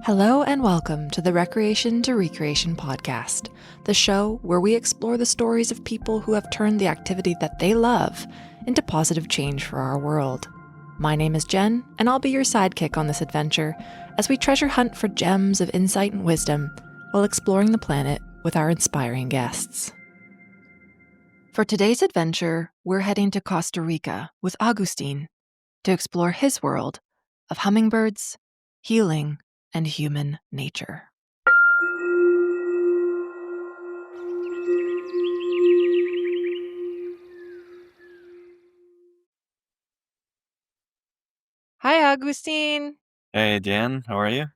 Hello and welcome to the Recreation to Recreation podcast, the show where we explore the stories of people who have turned the activity that they love into positive change for our world. My name is Jen, and I'll be your sidekick on this adventure as we treasure hunt for gems of insight and wisdom while exploring the planet with our inspiring guests. For today's adventure, we're heading to Costa Rica with Agustín to explore his world of hummingbirds, healing, and human nature. Hi, Agustín. Hey Jen, how are you?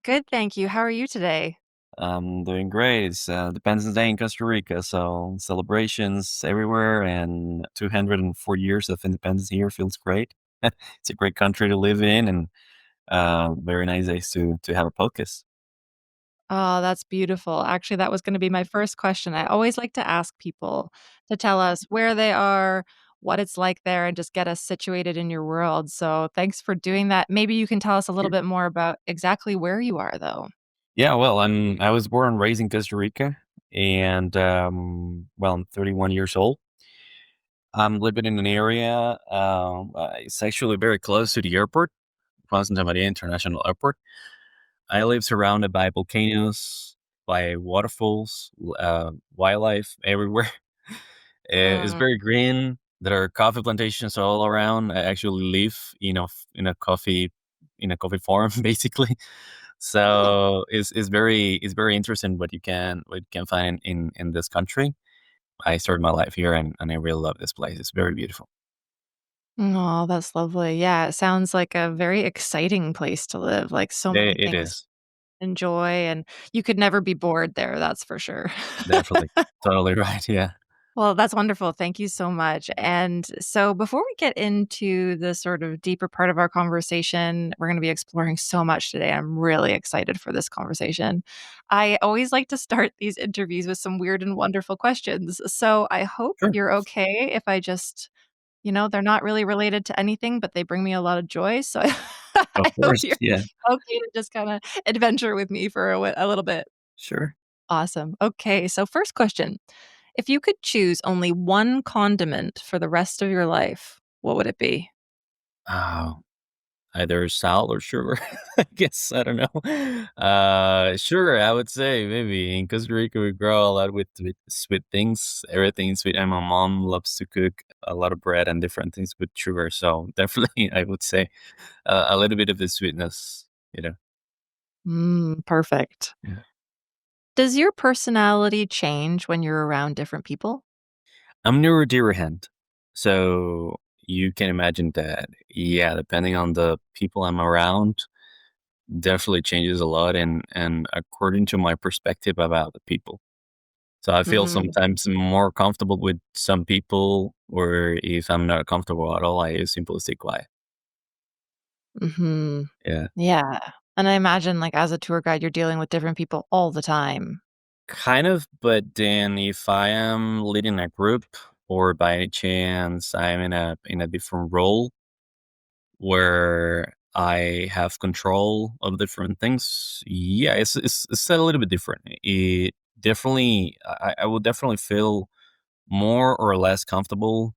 Good, thank you. How are you today? I'm doing great. It's Independence Day in Costa Rica, so celebrations everywhere, and 204 years of independence here feels great. It's a great country to live in, and very nice days to have a podcast. Oh, that's beautiful. Actually, that was going to be my first question. I always like to ask people to tell us where they are, what it's like there, and just get us situated in your world. So thanks for doing that. Maybe you can tell us a little Sure. bit more about exactly where you are, though. Yeah, well, I was born and raised in Costa Rica, and I'm 31 years old. I'm living in an area. It's actually very close to the airport, Juan Santa Maria International Airport. I live surrounded by volcanoes, by waterfalls, wildlife everywhere. It's Mm. very green. There are coffee plantations all around. I actually live, in a coffee farm, basically. Oh. So it's very interesting what you can find in this country. I started my life here, and I really love this place. It's very beautiful. Oh, that's lovely. Yeah, it sounds like a very exciting place to live, like so many It things is to enjoy, and you could never be bored there, that's for sure. definitely totally right. Yeah, Well, that's wonderful. Thank you so much. And so, before we get into the sort of deeper part of our conversation, we're going to be exploring so much today. I'm really excited for this conversation. I always like to start these interviews with some weird and wonderful questions. So, I hope sure, you're okay if I just, they're not really related to anything, but they bring me a lot of joy. So, of I hope course. you're Yeah, okay to just kind of adventure with me for a little bit. sure. Awesome. Okay. So, first question. If you could choose only one condiment for the rest of your life, what would it be? Oh. Either salt or sugar, I guess, I don't know. Sugar, I would say maybe in Costa Rica, we grow a lot with sweet things, everything is sweet, and my mom loves to cook a lot of bread and different things with sugar, so definitely I would say, a little bit of the sweetness, you know? Perfect. Yeah. Does your personality change when you're around different people? I'm neurodivergent, so you can imagine that, yeah, depending on the people I'm around, definitely changes a lot and according to my perspective about the people. So I feel Mm, sometimes more comfortable with some people, or if I'm not comfortable at all, I simply stay quiet. mhm. Yeah. Yeah. And I imagine, like, as a tour guide, you're dealing with different people all the time. Kind of, but then if I am leading a group or by any chance I'm in a different role where I have control of different things, yeah, it's a little bit different. It definitely I will definitely feel more or less comfortable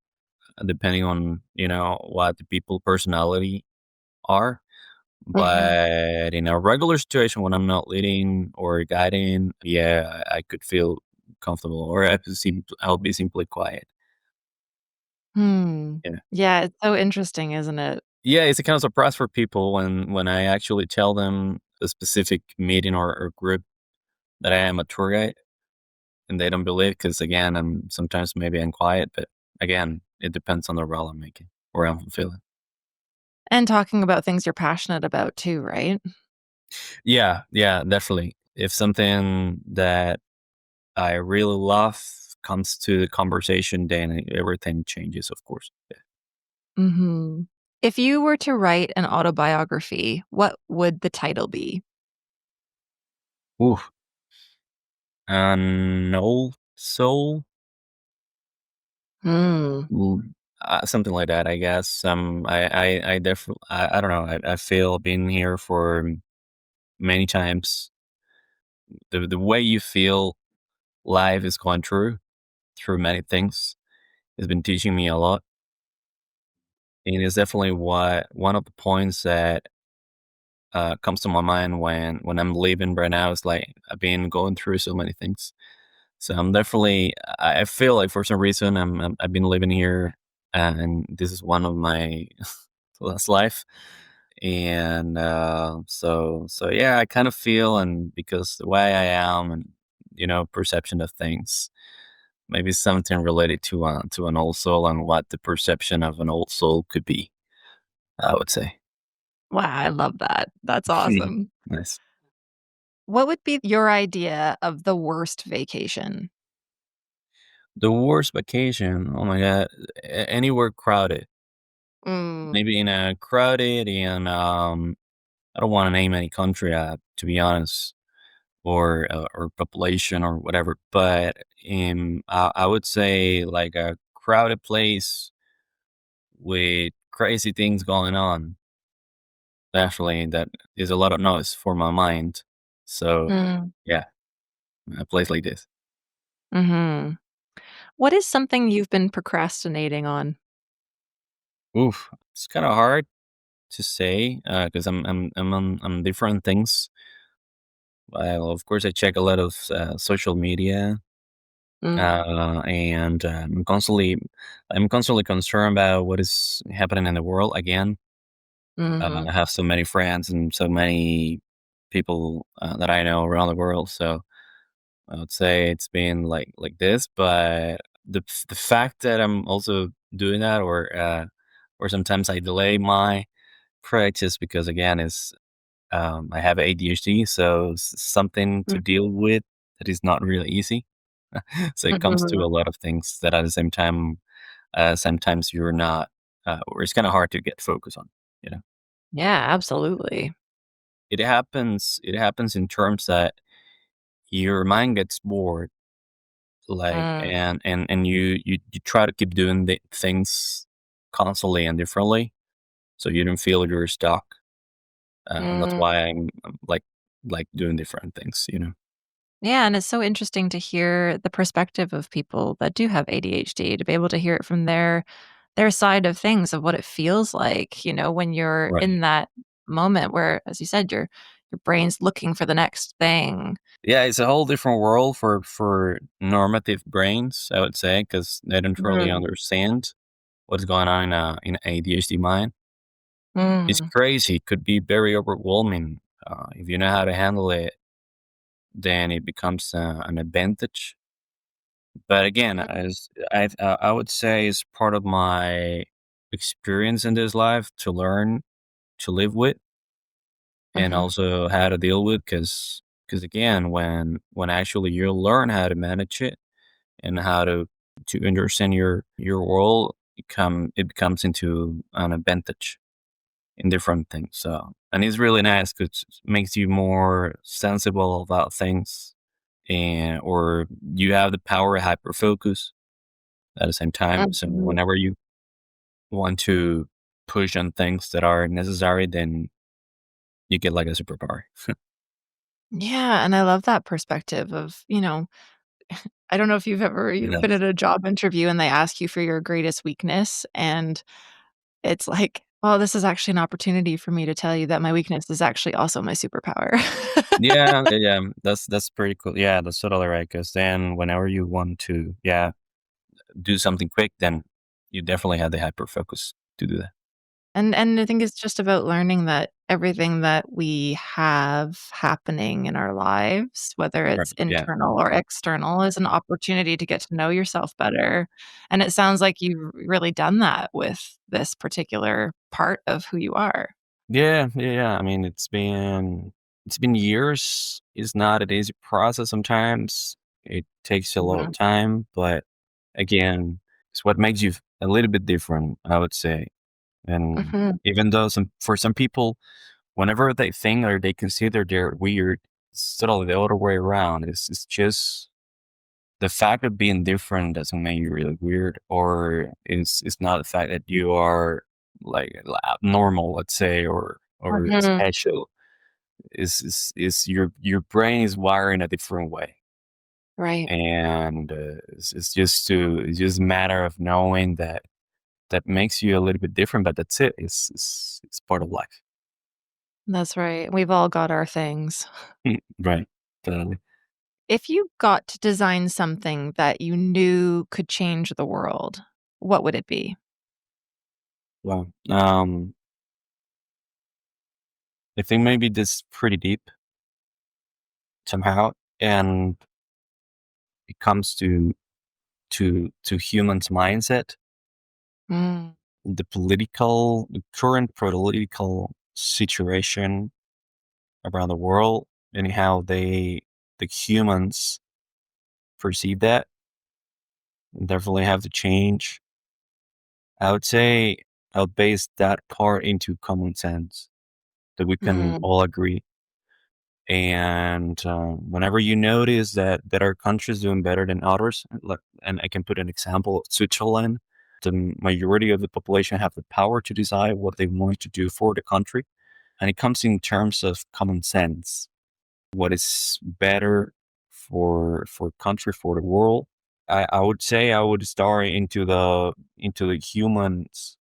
depending on, what the people personality are. Mhm. But in a regular situation when I'm not leading or guiding, yeah, I could feel comfortable or I'll be simply quiet. Hmm. Yeah. Yeah, it's so interesting, isn't it? Yeah, it's a kind of surprise for people when I actually tell them a specific meeting or group that I am a tour guide and they don't believe because again, I'm quiet, but again, it depends on the role I'm making or I'm fulfilling. And talking about things you're passionate about too, right? Yeah, yeah, definitely. If something that I really love comes to the conversation, then everything changes, of course. Yeah. Mhm. If you were to write an autobiography, what would the title be? Ooh, an old soul, Mm. something like that, I guess. I definitely, I don't know. I feel being here for many times the way you feel life is going through many things has been teaching me a lot. And it's definitely what one of the points that comes to my mind when I'm leaving right now is like I've been going through so many things. So I'm definitely I feel like for some reason I've been living here and this is one of my last life. And so yeah, I kind of feel and because the way I am and perception of things, maybe something related to an old soul and what the perception of an old soul could be, I would say. Wow, I love that. That's awesome. Nice. What would be your idea of the worst vacation? The worst vacation, oh my god, anywhere crowded. Mm, Maybe in a crowded and I don't want to name any country to be honest, or population or whatever, but I would say like a crowded place with crazy things going on. Definitely, that is a lot of noise for my mind. So mm, yeah, a place like this. mhm. What is something you've been procrastinating on? Oof, it's kind of hard to say because I'm on different things. Well, of course, I check a lot of social media, Mm, and I'm constantly concerned about what is happening in the world. Again, mhm, I have so many friends and so many people that I know around the world. So I would say it's been like this, but the fact that I'm also doing that, or sometimes I delay my practice because again is I have ADHD, so something to mm, deal with that is not really easy. So it comes to mhm. a lot of things that at the same time, sometimes you're not, or it's kind of hard to get focus on. You know, Yeah, absolutely. it happens. It happens in terms that your mind gets bored, like, Mm, and you try to keep doing the things constantly and differently, so you don't feel you're stuck. And that's mm. why I'm like doing different things. Yeah, and it's so interesting to hear the perspective of people that do have ADHD, to be able to hear it from their side of things, of what it feels like, when you're Right. in that moment where, as you said, your brain's looking for the next thing. Yeah, it's a whole different world for normative brains, I would say, because they don't really Mm, understand what's going on in ADHD mind. It's mm, crazy. It could be very overwhelming. If you know how to handle it, then it becomes an advantage. But again, as I would say, is part of my experience in this life to learn to live with, and mhm, also how to deal with. Because again, when actually you learn how to manage it and how to understand your world, it becomes into an advantage in different things. So, and it's really nice because it makes you more sensible about things, and or you have the power of hyper focus at the same time. So mhm. whenever you want to push on things that are necessary, then you get like a superpower. Yeah, and I love that perspective of, I don't know if you've been Yes. at a job interview and they ask you for your greatest weakness, and it's like, "Well, this is actually an opportunity for me to tell you that my weakness is actually also my superpower." Yeah, yeah, yeah. That's pretty cool. Yeah, that's totally right. Because then, whenever you want to, yeah, do something quick, then you definitely have the hyper focus to do that. And I think it's just about learning that everything that we have happening in our lives, whether Right. it's Yeah. internal or external, is an opportunity to get to know yourself better, and it sounds like you've really done that with this particular part of who you are. Yeah, yeah, yeah. I mean, it's been years. It's not an easy process sometimes. It takes a lot of Mhm, time, but again, it's what makes you a little bit different, I would say. And mhm, even though for some people, whenever they think or they consider they're weird, it's totally the other way around. It's just the fact of being different doesn't make you really weird, or it's not the fact that you are like abnormal, let's say, or mhm. special. is your brain is wired in a different way, Right. and it's just a matter of knowing that that makes you a little bit different, but that's it. It's part of life. That's right. We've all got our things. Right. Totally. If you got to design something that you knew could change the world, what would it be? Well, I think maybe this is pretty deep somehow, and it comes to humans' mindset, Mm, the current political situation around the world, and how the humans perceive that. Definitely have to change. I would say I'll base that part into common sense that we can mm, all agree. And whenever you notice that our country is doing better than others, like, and I can put an example, Switzerland, the majority of the population have the power to decide what they want to do for the country, and it comes in terms of common sense. What is better for country, for the world? I would say I would start into the humans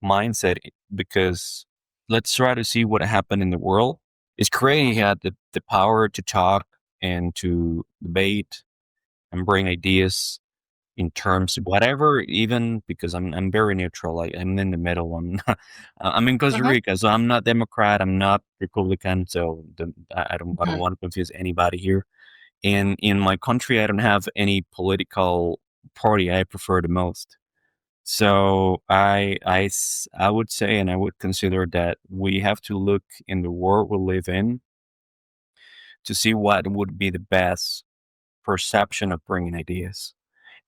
mindset, because let's try to see what happened in the world. It's great he had the power to talk and to debate and bring ideas in terms of whatever, even because I'm very neutral. Like, I'm in the middle. I'm in Costa uh-huh, Rica, so I'm not Democrat, I'm not Republican, so I don't mhm, want to confuse anybody here. And in my country, I don't have any political party I prefer the most. So I would say, and I would consider that we have to look in the world we live in to see what would be the best perception of bringing ideas.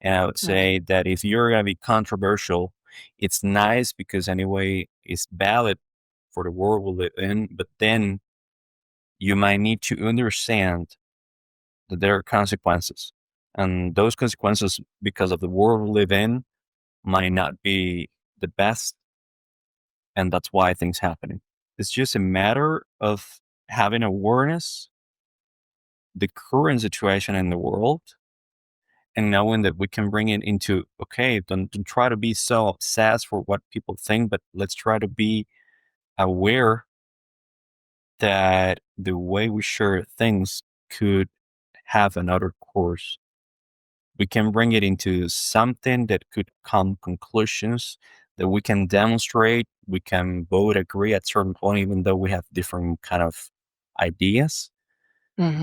And I would right. say that if you're going to be controversial, it's nice because anyway, it's valid for the world we live in, but then you might need to understand that there are consequences. And those consequences, because of the world we live in, might not be the best, and that's why things happening. It's just a matter of having awareness, the current situation in the world, and knowing that we can bring it into, okay, don't try to be so obsessed for what people think, but let's try to be aware that the way we share things could have another course. We can bring it into something that could come conclusions that we can demonstrate. We can both agree at certain point, even though we have different kind of ideas.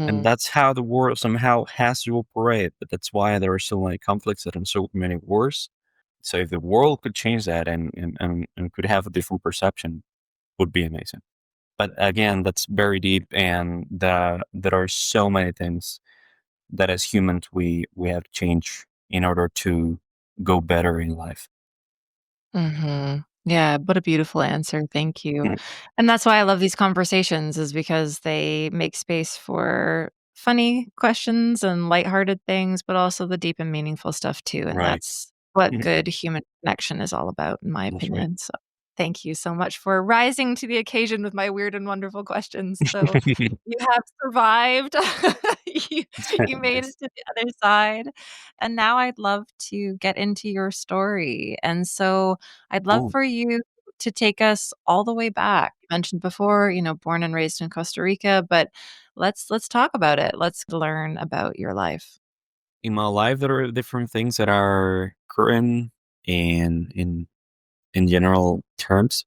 And Mhm, that's how the world somehow has to operate. But that's why there are so many conflicts and so many wars. So if the world could change that and could have a different perception, would be amazing. But again, that's very deep, and there are so many things that as humans we have to change in order to go better in life. mhm. Yeah, what a beautiful answer, thank you. Mm. And that's why I love these conversations is because they make space for funny questions and lighthearted things, but also the deep and meaningful stuff too, and Right. that's what Mhm. good human connection is all about, in my That's right. opinion, so thank you so much for rising to the occasion with my weird and wonderful questions, so you have survived. You you made it Nice. to the other side, and now I'd love to get into your story, and so I'd love Oh, for you to take us all the way back. You mentioned before, born and raised in Costa Rica, but let's talk about it. Let's learn about your life. in my life, there are different things that are current and in general terms.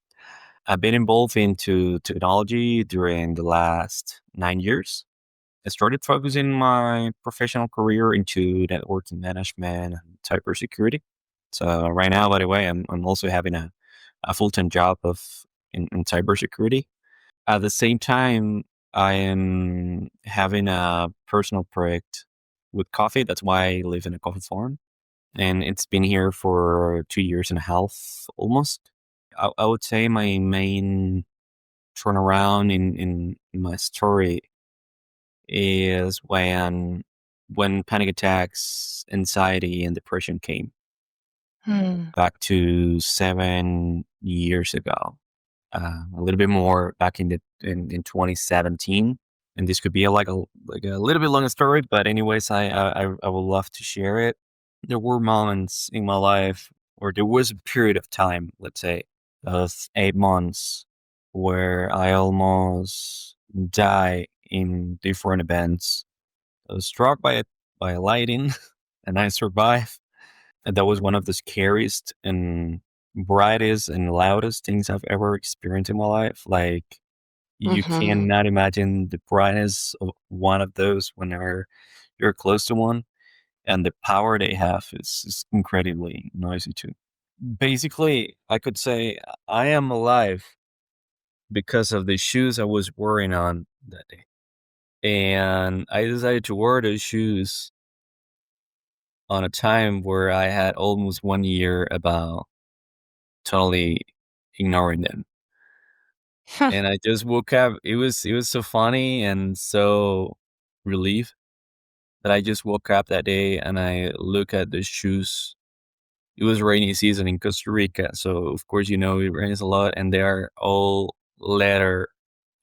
I've been involved into technology during the last 9 years. I started focusing my professional career into networking management and cybersecurity. So right now, by the way, I'm also having a full time job in cybersecurity. At the same time, I am having a personal project with coffee. That's why I live in a coffee farm, and it's been here for 2 years and a half almost. I would say my main turnaround in my story is when panic attacks, anxiety, and depression came Hmm. back to 7 years ago. a little bit more back in 2017, and this could be like a little bit longer story, but anyways, I would love to share it. There were moments in my life, or there was a period of time, let's say, of 8 months, where I almost die in different events. I was struck by a lightning, and I survived. And that was one of the scariest and brightest and loudest things I've ever experienced in my life. Like, you Mm-hmm. cannot imagine the brightness of one of those whenever you're close to one, and the power they have is incredibly noisy too. Basically, I could say I am alive because of the shoes I was wearing on that day. And I decided to wear those shoes on a time where I had almost 1 year about totally ignoring them. And I just woke up. It was so funny and so relief that I just woke up that day and I look at the shoes. It was rainy season in Costa Rica, so of course it rains a lot, and they are all leather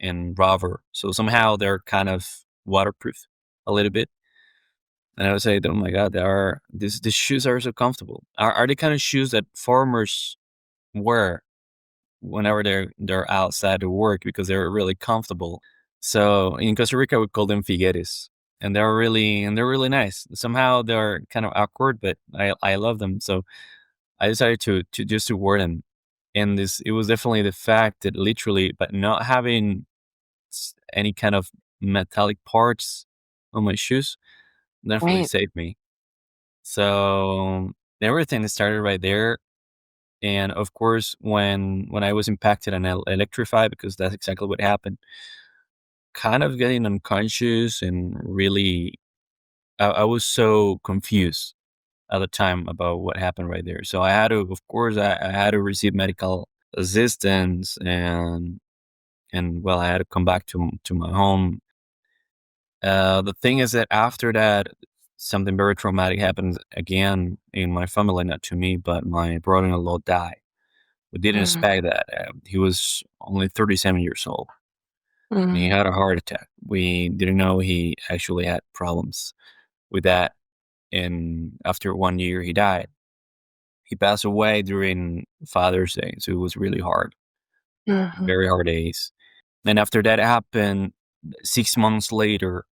and rubber. So somehow they're kind of waterproof a little bit. And I would say, oh my god, these shoes are so comfortable. Are the kind of shoes that farmers wear whenever they're outside to work because they're really comfortable. So in Costa Rica, we call them figueres, and they're really nice. Somehow they're kind of awkward, but I love them. So I decided to just to wear them, and this it was definitely the fact that literally, but not having any kind of metallic parts on my shoes definitely Right. saved me. So everything started right there. And of course, when I was impacted and electrified, because that's exactly what happened, kind of getting unconscious and really, I was so confused at the time about what happened right there. So I had to, of course, I had to receive medical assistance, and well, I had to come back to my home. The thing is that after that, something very traumatic happened again in my family, not to me, but my brother-in-law died. We didn't Mm, expect that. He was only 37 years old, and he mm, had a heart attack. We didn't know he actually had problems with that. And after 1 year, he died. He passed away during Father's Day, so it was really hard, mhm, very hard days. And after that happened, 6 months later,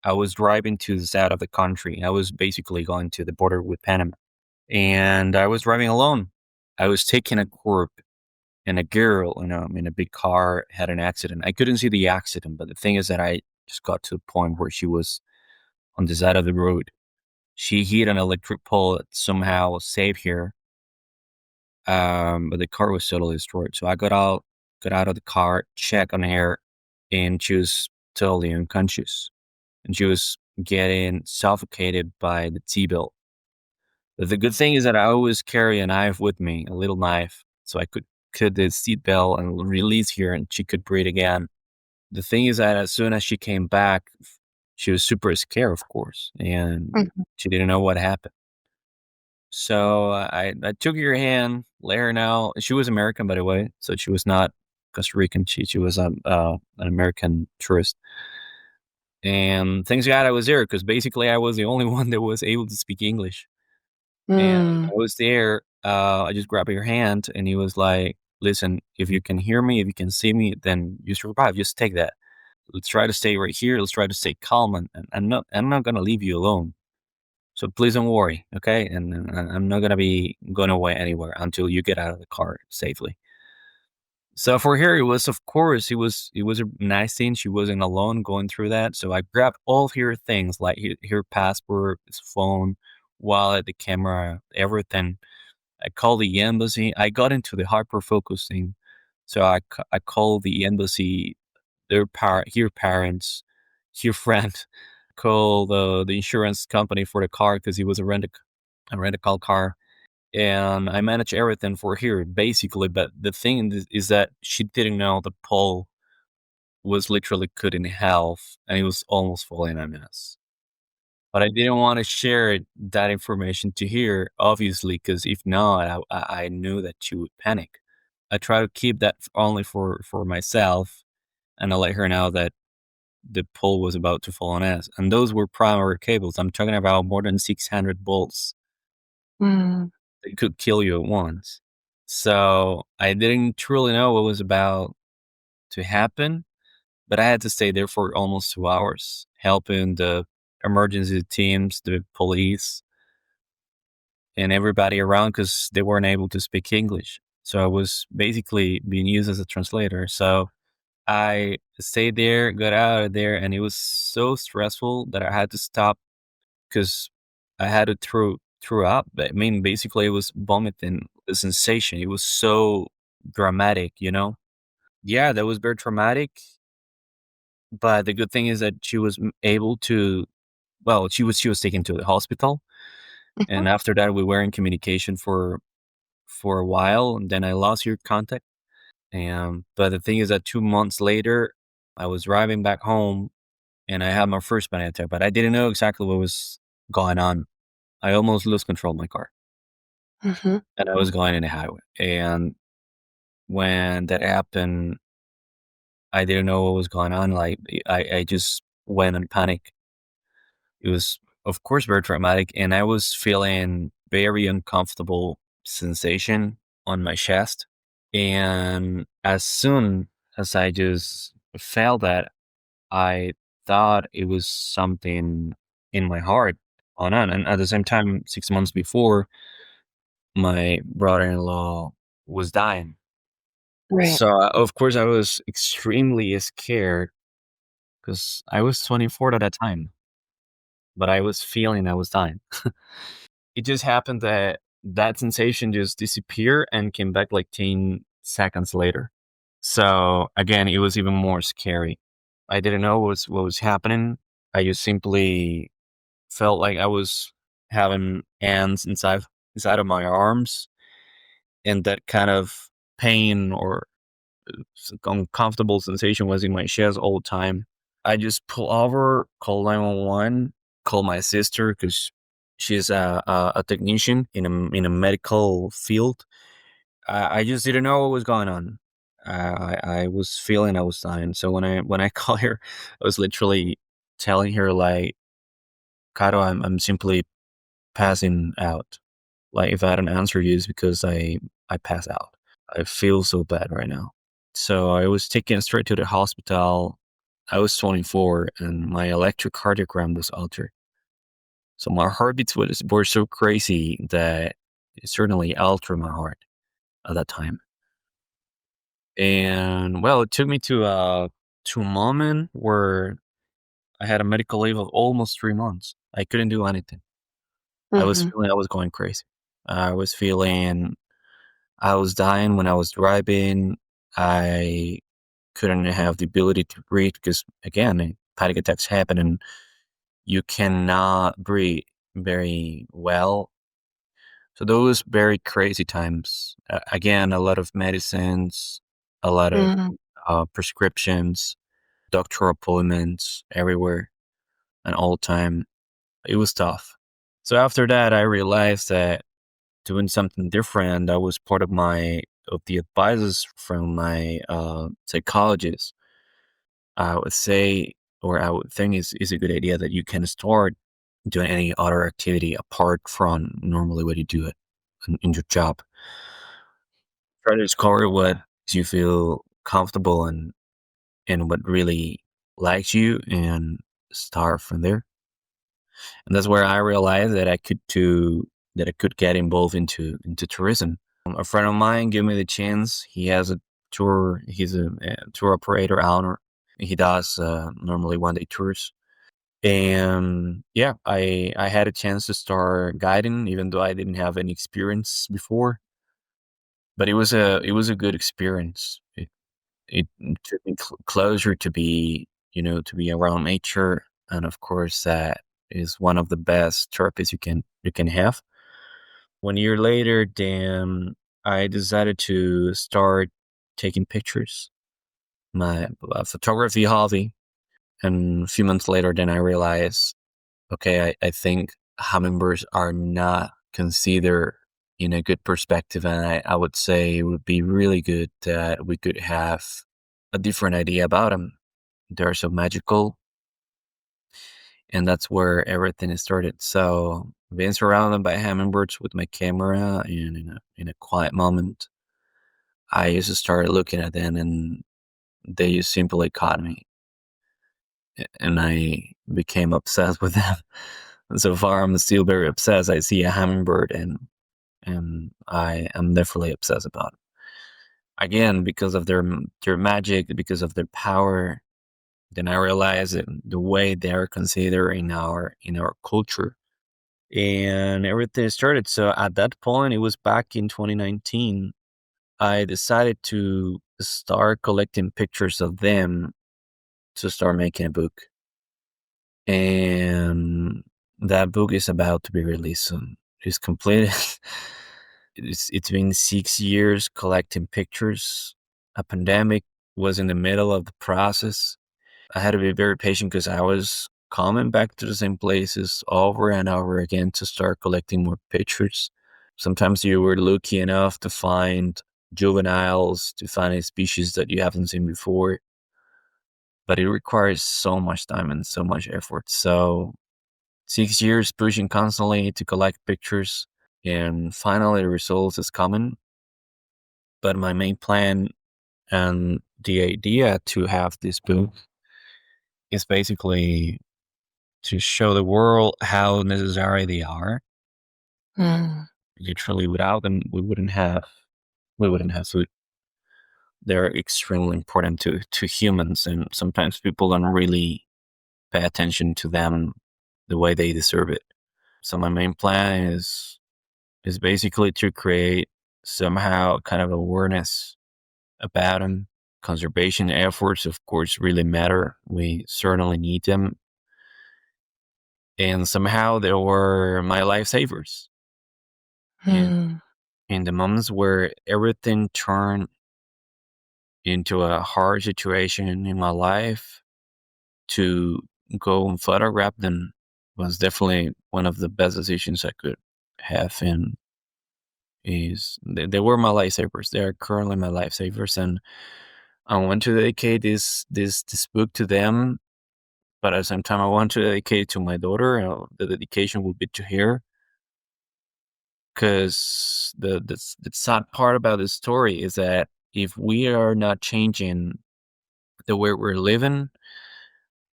I was driving to the south of the country. I was basically going to the border with Panama, and I was driving alone. I was taking a curb, and a girl in a big car had an accident. I couldn't see the accident, but the thing is that I just got to the point where she was on the side of the road. She hit an electric pole that somehow saved her, but the car was totally destroyed. So I got out of the car, checked on her, and she was totally unconscious, and she was getting suffocated by the T-bill. But the good thing is that I always carry a knife with me, a little knife, so I could cut the seat belt and release her, and she could breathe again. The thing is that as soon as she came back, she was super scared, of course, and mhm, she didn't know what happened. So I took her hand, let her know. She was American, by the way, so she was not Costa Rican. She was an American tourist. And thanks God I was there, because basically I was the only one that was able to speak English. And mm, I was there. I just grabbed her hand, and he was like, "Listen, if you can hear me, if you can see me, then you survive. Just take that. Let's try to stay right here. Let's try to stay calm, and I'm not gonna leave you alone. So please don't worry, okay? And I'm not gonna be going away anywhere until you get out of the car safely." So for her, it was, of course, it was a nice thing. She wasn't alone going through that. So I grabbed all her things, like her passport, his phone, wallet, the camera, everything. I called the embassy. I got into the hyper focusing, so I called the embassy, her parents, her friend, called the insurance company for the car, because it was a rent a car car, and I managed everything for her basically. But the thing is that she didn't know the pole was literally cut in half, and it was almost falling on us. But I didn't want to share that information to her, obviously, because if not, I knew that she would panic. I try to keep that only for myself, and I let her know that the pole was about to fall on us. And those were primary cables. I'm talking about more than 600 volts Mm. that could kill you at once. So I didn't truly know what was about to happen, but I had to stay there for almost 2 hours, helping the emergency teams, the police, and everybody around because they weren't able to speak English. So I was basically being used as a translator. So I stayed there, got out of there, and it was so stressful that I had to stop because I had to throw up. I mean, basically, it was vomiting. The sensation. It was so dramatic, you know. Yeah, that was very traumatic. But the good thing is that she was able to. Well, she was taken to the hospital, Mhm. and after that, we were in communication for a while, and then I lost your contact. And but the thing is that 2 months later, I was driving back home and I had my first panic attack, but I didn't know exactly what was going on. I almost lost control of my car, Mhm. and I was going in a highway. And when that happened, I didn't know what was going on. Like I just went in panic. It was, of course, very traumatic, and I was feeling very uncomfortable sensation on my chest. And as soon as I just felt that, I thought it was something in my heart on on. And at the same time, 6 months before, my brother-in-law was dying. Right. So, of course, I was extremely scared because I was 24 at that time, but I was feeling I was dying. It just happened that that sensation just disappeared and came back like 10 seconds later. So again, it was even more scary. I didn't know what was happening. I just simply felt like I was having ants inside of my arms, and that kind of pain or uncomfortable sensation was in my chest all the time. I just pull over, call 911, call my sister because she's a technician in a medical field. I just didn't know what was going on. I was feeling I was dying. So when I call her, I was literally telling her like, "Caro, I'm simply passing out. Like if I don't answer you, it's because I pass out. I feel so bad right now." So I was taken straight to the hospital. I was 24 and my electrocardiogram was altered. So my heartbeats were so crazy that it certainly altered my heart at that time. And well, it took me to a moment where I had a medical leave of almost 3 months. I couldn't do anything. I was Mhm. feeling I was going crazy. I was feeling I was dying when I was driving. I couldn't have the ability to breathe because again, panic attacks happen and you cannot breathe very well. So those very crazy times. Again, a lot of medicines, a lot of Mhm. prescriptions, doctor appointments everywhere and all the time. It was tough. So after that, I realized that doing something different, that was part of the advices from my psychologist. I would say, or I would think is a good idea that you can start doing any other activity apart from normally what you do it in your job. Try to discover what makes you feel comfortable and what really likes you and start from there. And that's where I realized that I could get involved into tourism. A friend of mine gave me the chance. He has a tour. He's a tour operator owner. He does normally 1 day tours. And yeah, I had a chance to start guiding, even though I didn't have any experience before. But it was a good experience. It took me closer to be around nature, and of course that is one of the best therapies you can have. 1 year later, then I decided to start taking pictures, my photography hobby, and a few months later, then I realized, okay, I think hummingbirds are not considered in a good perspective. And I would say it would be really good that we could have a different idea about them. They're so magical, and that's where everything started. So being surrounded by hummingbirds with my camera and in a quiet moment, I just started looking at them, and they just simply caught me, and I became obsessed with them. And so far, I'm still very obsessed. I see a hummingbird, and I am definitely obsessed about it. Again, because of their magic, because of their power. Then I realized that the way they are considered in our culture, and everything started. So at that point, it was back in 2019. I decided to start collecting pictures of them to start making a book, and that book is about to be released soon. It's completed. It's been 6 years collecting pictures. A pandemic was in the middle of the process. I had to be very patient because I was coming back to the same places over and over again to start collecting more pictures. Sometimes you were lucky enough to find juveniles, to find a species that you haven't seen before, but it requires so much time and so much effort. So 6 years pushing constantly to collect pictures, and finally the results is coming. But my main plan and the idea to have this book is basically to show the world how necessary they are. Mm. Literally, without them, we wouldn't have food. They're extremely important to humans, and sometimes people don't really pay attention to them the way they deserve it. So my main plan is basically to create somehow kind of awareness about them. Conservation efforts, of course, really matter. We certainly need them, and somehow they were my lifesavers. In Mm. in the moments where everything turned into a hard situation in my life, to go and photograph them was definitely one of the best decisions I could have. And they were my lifesavers. They are currently my lifesavers, and I want to dedicate this book to them. But at the same time, I want to dedicate it to my daughter. The dedication will be to her, because the sad part about this story is that if we are not changing the way we're living,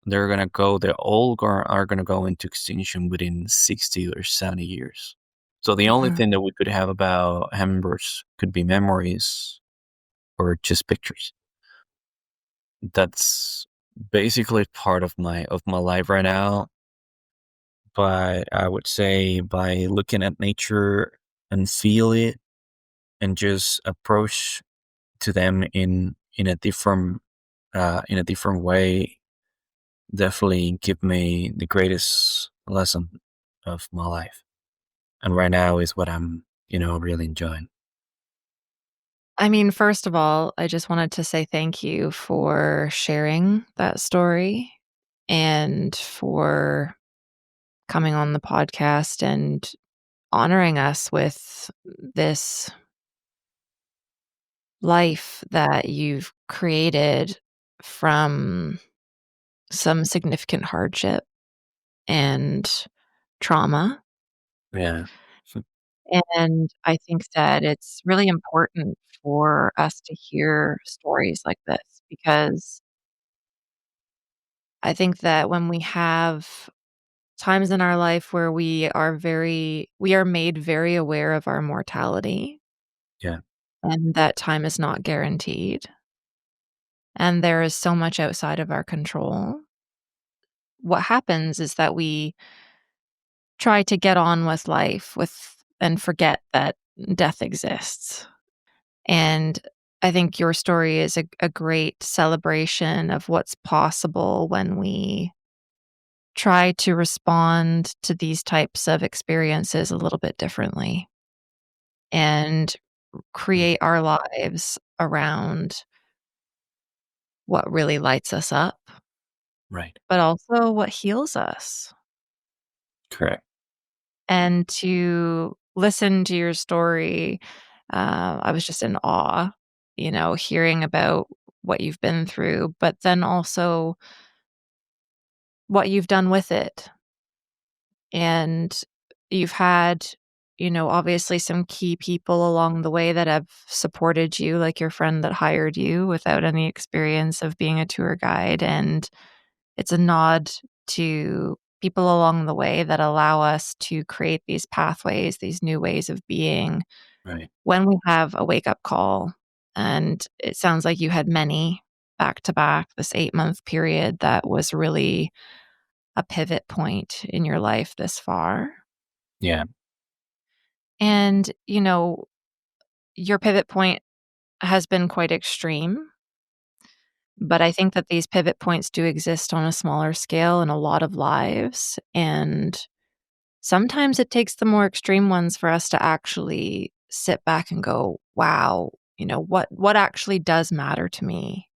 they're all are gonna go into extinction within 60 or 70 years. So the only Mm. thing that we could have about hummingbirds could be memories or just pictures. That's basically part of my life right now. But I would say by looking at nature and feel it and just approach to them in a different way, definitely give me the greatest lesson of my life. And right now is what I'm, really enjoying. I mean, first of all, I just wanted to say thank you for sharing that story and for coming on the podcast and honoring us with this life that you've created from some significant hardship and trauma. Yeah. And I think that it's really important for us to hear stories like this because I think that when we have times in our life where we are made very aware of our mortality Yeah. and that time is not guaranteed and there is so much outside of our control. What happens is that we try to get on with life with and forget that death exists. And I think your story is a great celebration of what's possible when we try to respond to these types of experiences a little bit differently and Mm. create our lives around what really lights us up, Right. but also what heals us. Correct. And to listened to your story, I was just in awe, hearing about what you've been through, but then also what you've done with it. And you've had, obviously some key people along the way that have supported you, like your friend that hired you without any experience of being a tour guide. And it's a nod to people along the way that allow us to create these pathways, these new ways of being Right. when we have a wake up call. And it sounds like you had many back to back, this 8-month period that was really a pivot point in your life this far. Yeah. And, your pivot point has been quite extreme, but I think that these pivot points do exist on a smaller scale in a lot of lives. And sometimes it takes the more extreme ones for us to actually sit back and go, wow, what actually does matter to me?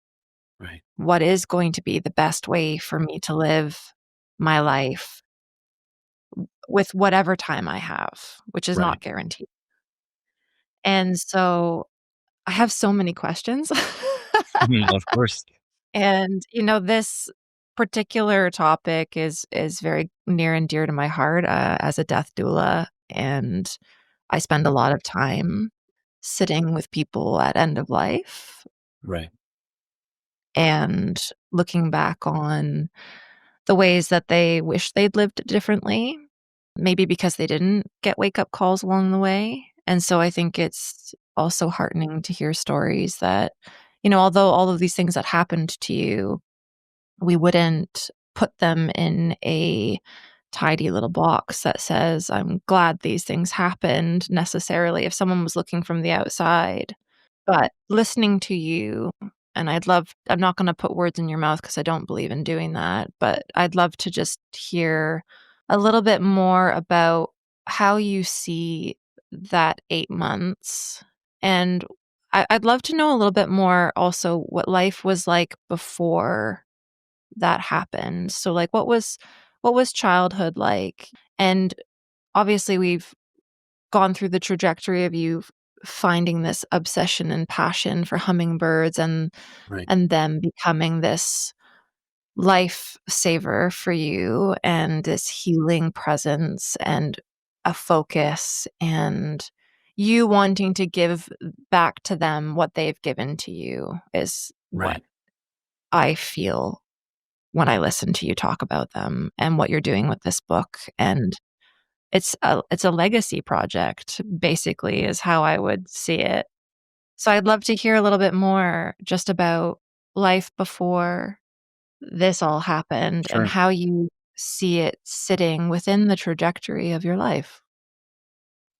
Right. What is going to be the best way for me to live my life with whatever time I have, which is Right. not guaranteed. And so I have so many questions. Of course. And, this particular topic is very near and dear to my heart, as a death doula, and I spend a lot of time sitting with people at end of life Right. and looking back on the ways that they wish they'd lived differently, maybe because they didn't get wake-up calls along the way. And so I think it's also heartening to hear stories that, although all of these things that happened to you, we wouldn't put them in a tidy little box that says, "I'm glad these things happened," necessarily, if someone was looking from the outside. But listening to you, and I'm not gonna put words in your mouth because I don't believe in doing that, but I'd love to just hear a little bit more about how you see that 8 months, and I'd love to know a little bit more also what life was like before that happened. So, like, what was childhood like? And obviously, we've gone through the trajectory of you finding this obsession and passion for hummingbirds Right. and them becoming this lifesaver for you and this healing presence and a focus and you wanting to give back to them what they've given to you is what Right. I feel when I listen to you talk about them and what you're doing with this book. And it's a legacy project, basically, is how I would see it. So I'd love to hear a little bit more just about life before this all happened and Sure. how you see it sitting within the trajectory of your life.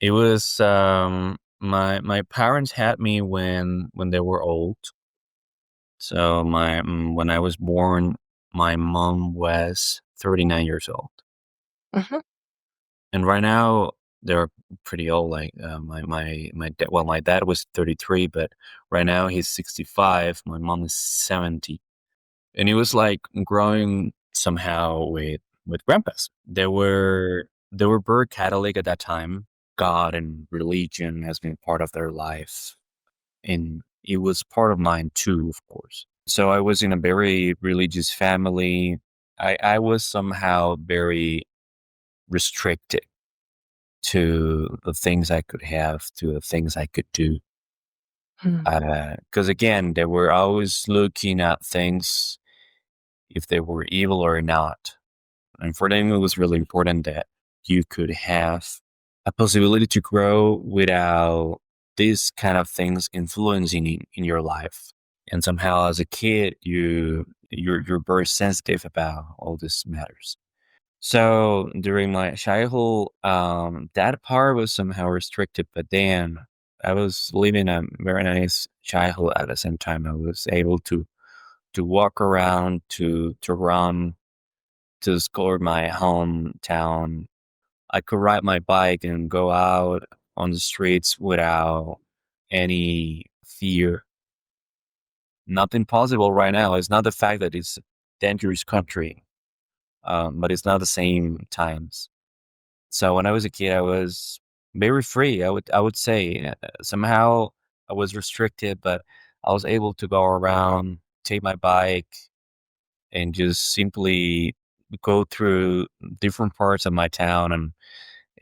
It was my parents had me when they were old. So when I was born, my mom was 39 years old. Mhm. And right now they're pretty old. Like my dad. Well, my dad was 33, but right now he's 65. My mom is 70, and it was like growing somehow with grandpas. They were very Catholic at that time. God and religion has been part of their life, and it was part of mine too, of course. So I was in a very religious family. I was somehow very restricted to the things I could have, to the things I could do. Mm. Because again, they were always looking at things if they were evil or not. And for them, it was really important that you could have a possibility to grow without these kind of things influencing in your life. And somehow, as a kid, you're very sensitive about all these matters. So during my childhood, that part was somehow restricted, but then I was living a very nice childhood at the same time. I was able to walk around, to run, to explore my hometown. I could ride my bike and go out on the streets without any fear. Nothing possible right now. It's not the fact that it's a dangerous country, but it's not the same times. So when I was a kid, I was very free. I would say somehow I was restricted, but I was able to go around, take my bike, and just simply go through different parts of my town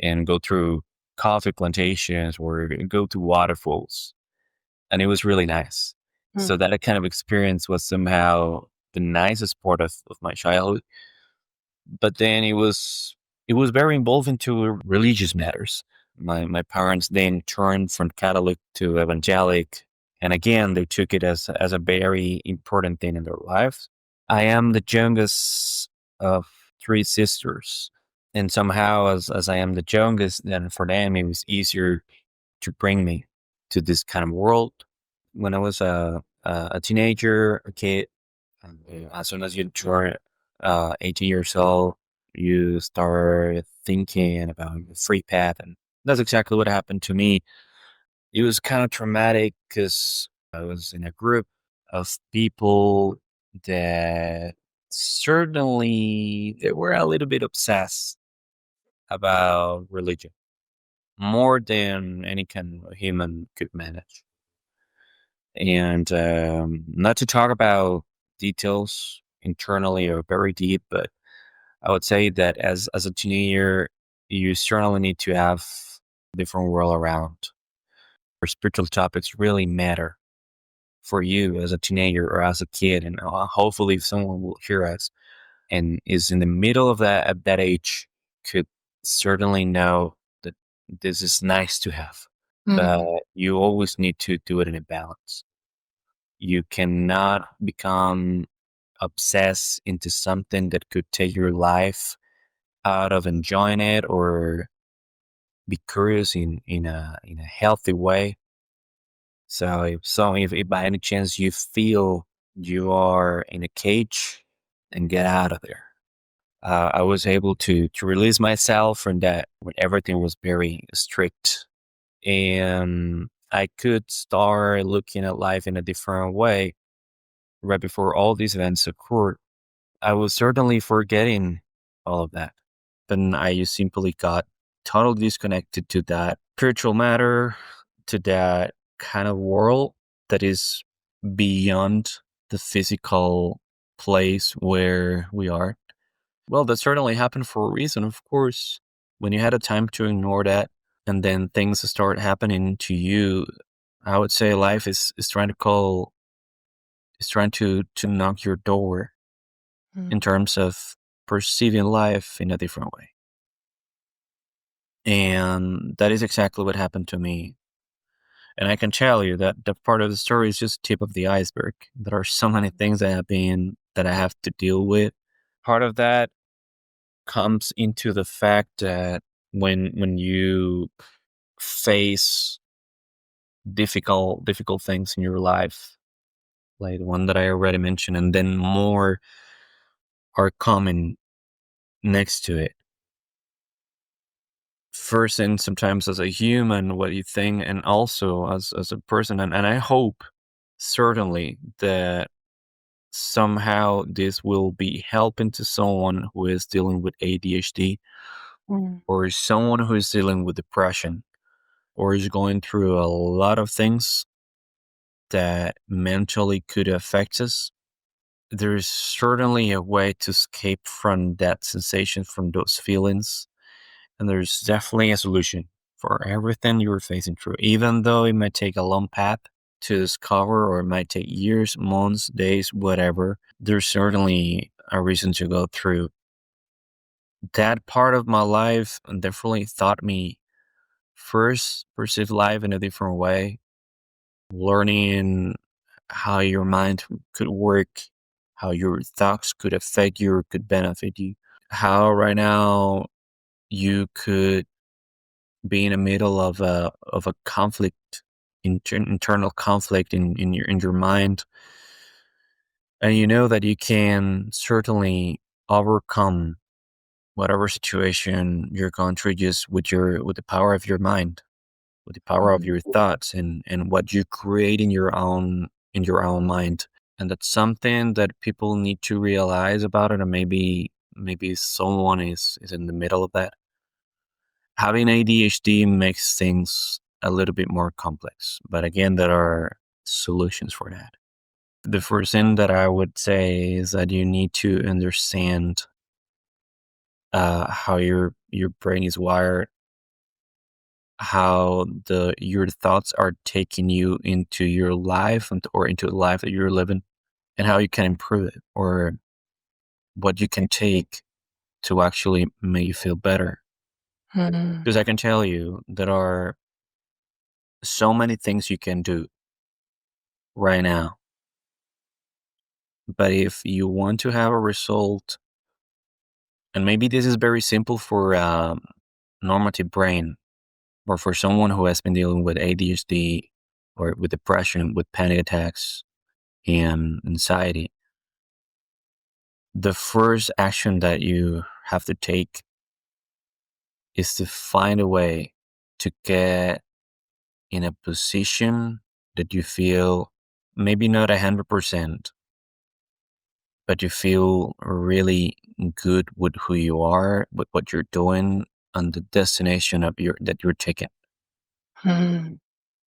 and go through coffee plantations or go to waterfalls. And it was really nice. Mm. So that kind of experience was somehow the nicest part of my childhood. But then it was very involved into religious matters. My parents then turned from Catholic to evangelic, and again they took it as a very important thing in their lives. I am the youngest of three sisters, and somehow as I am the youngest, then for them it was easier to bring me to this kind of world. When I was a teenager, a kid, as soon as you turn 18 years old, you start thinking about the free path. And that's exactly what happened to me. It was kind of traumatic because I was in a group of people that certainly they were a little bit obsessed about religion more than any kind of human could manage. And not to talk about details internally or very deep, but I would say that as a teenager, you certainly need to have different world around. Where spiritual topics really matter for you as a teenager or as a kid, and hopefully someone will hear us and is in the middle of that age could certainly know that this is nice to have, but Mm. you always need to do it in a balance. You cannot become obsessed into something that could take your life out of enjoying it or be curious in a healthy way. So if by any chance you feel you are in a cage, then get out of there. I was able to release myself from that when everything was very strict, and I could start looking at life in a different way right before all these events occurred. I was certainly forgetting all of that. Then I just simply got totally disconnected to that spiritual matter, to that kind of world that is beyond the physical place where we are. Well, that certainly happened for a reason, of course. When you had a time to ignore that and then things start happening to you, I would say life is trying to call, is trying to knock your door in Mm. terms of perceiving life in a different way. And that is exactly what happened to me. And I can tell you that that part of the story is just tip of the iceberg. There are so many things that I have to deal with. Part of that comes into the fact that when you face difficult things in your life, like the one that I already mentioned, and then more are coming next to it. First, and sometimes as a human, what you think, and also as a person, and I hope certainly that somehow this will be helping to someone who is dealing with ADHD Mm. or someone who is dealing with depression or is going through a lot of things that mentally could affect us. There's certainly a way to escape from that sensation, from those feelings. And there's definitely a solution for everything you're facing through, even though it might take a long path to discover, or it might take years, months, days, whatever. There's certainly a reason to go through. That part of my life definitely taught me first perceive life in a different way, learning how your mind could work, how your thoughts could affect you or could benefit you, how right now you could be in the middle of a conflict, internal conflict in your mind, and you know that you can certainly overcome whatever situation you're going through just with the power of your mind, with the power of Mhm. your thoughts and what you create in your own mind. And that's something that people need to realize about it, and maybe someone is in the middle of that. having ADHD makes things a little bit more complex. But again, there are solutions for that. The first thing that I would say is that you need to understand how your brain is wired, how your thoughts are taking you into your life or into the life that you're living, and how you can improve it, or what you can take to actually make you feel better. Hmm. Because I can tell you there are so many things you can do right now, but if you want to have a result, and maybe this is very simple for normative brain, or for someone who has been dealing with ADHD or with depression, with panic attacks and anxiety, the first action that you have to take is to find a way to get in a position that you feel maybe not 100%, but you feel really good with who you are, with what you're doing, and the destination that you're taking. Hmm.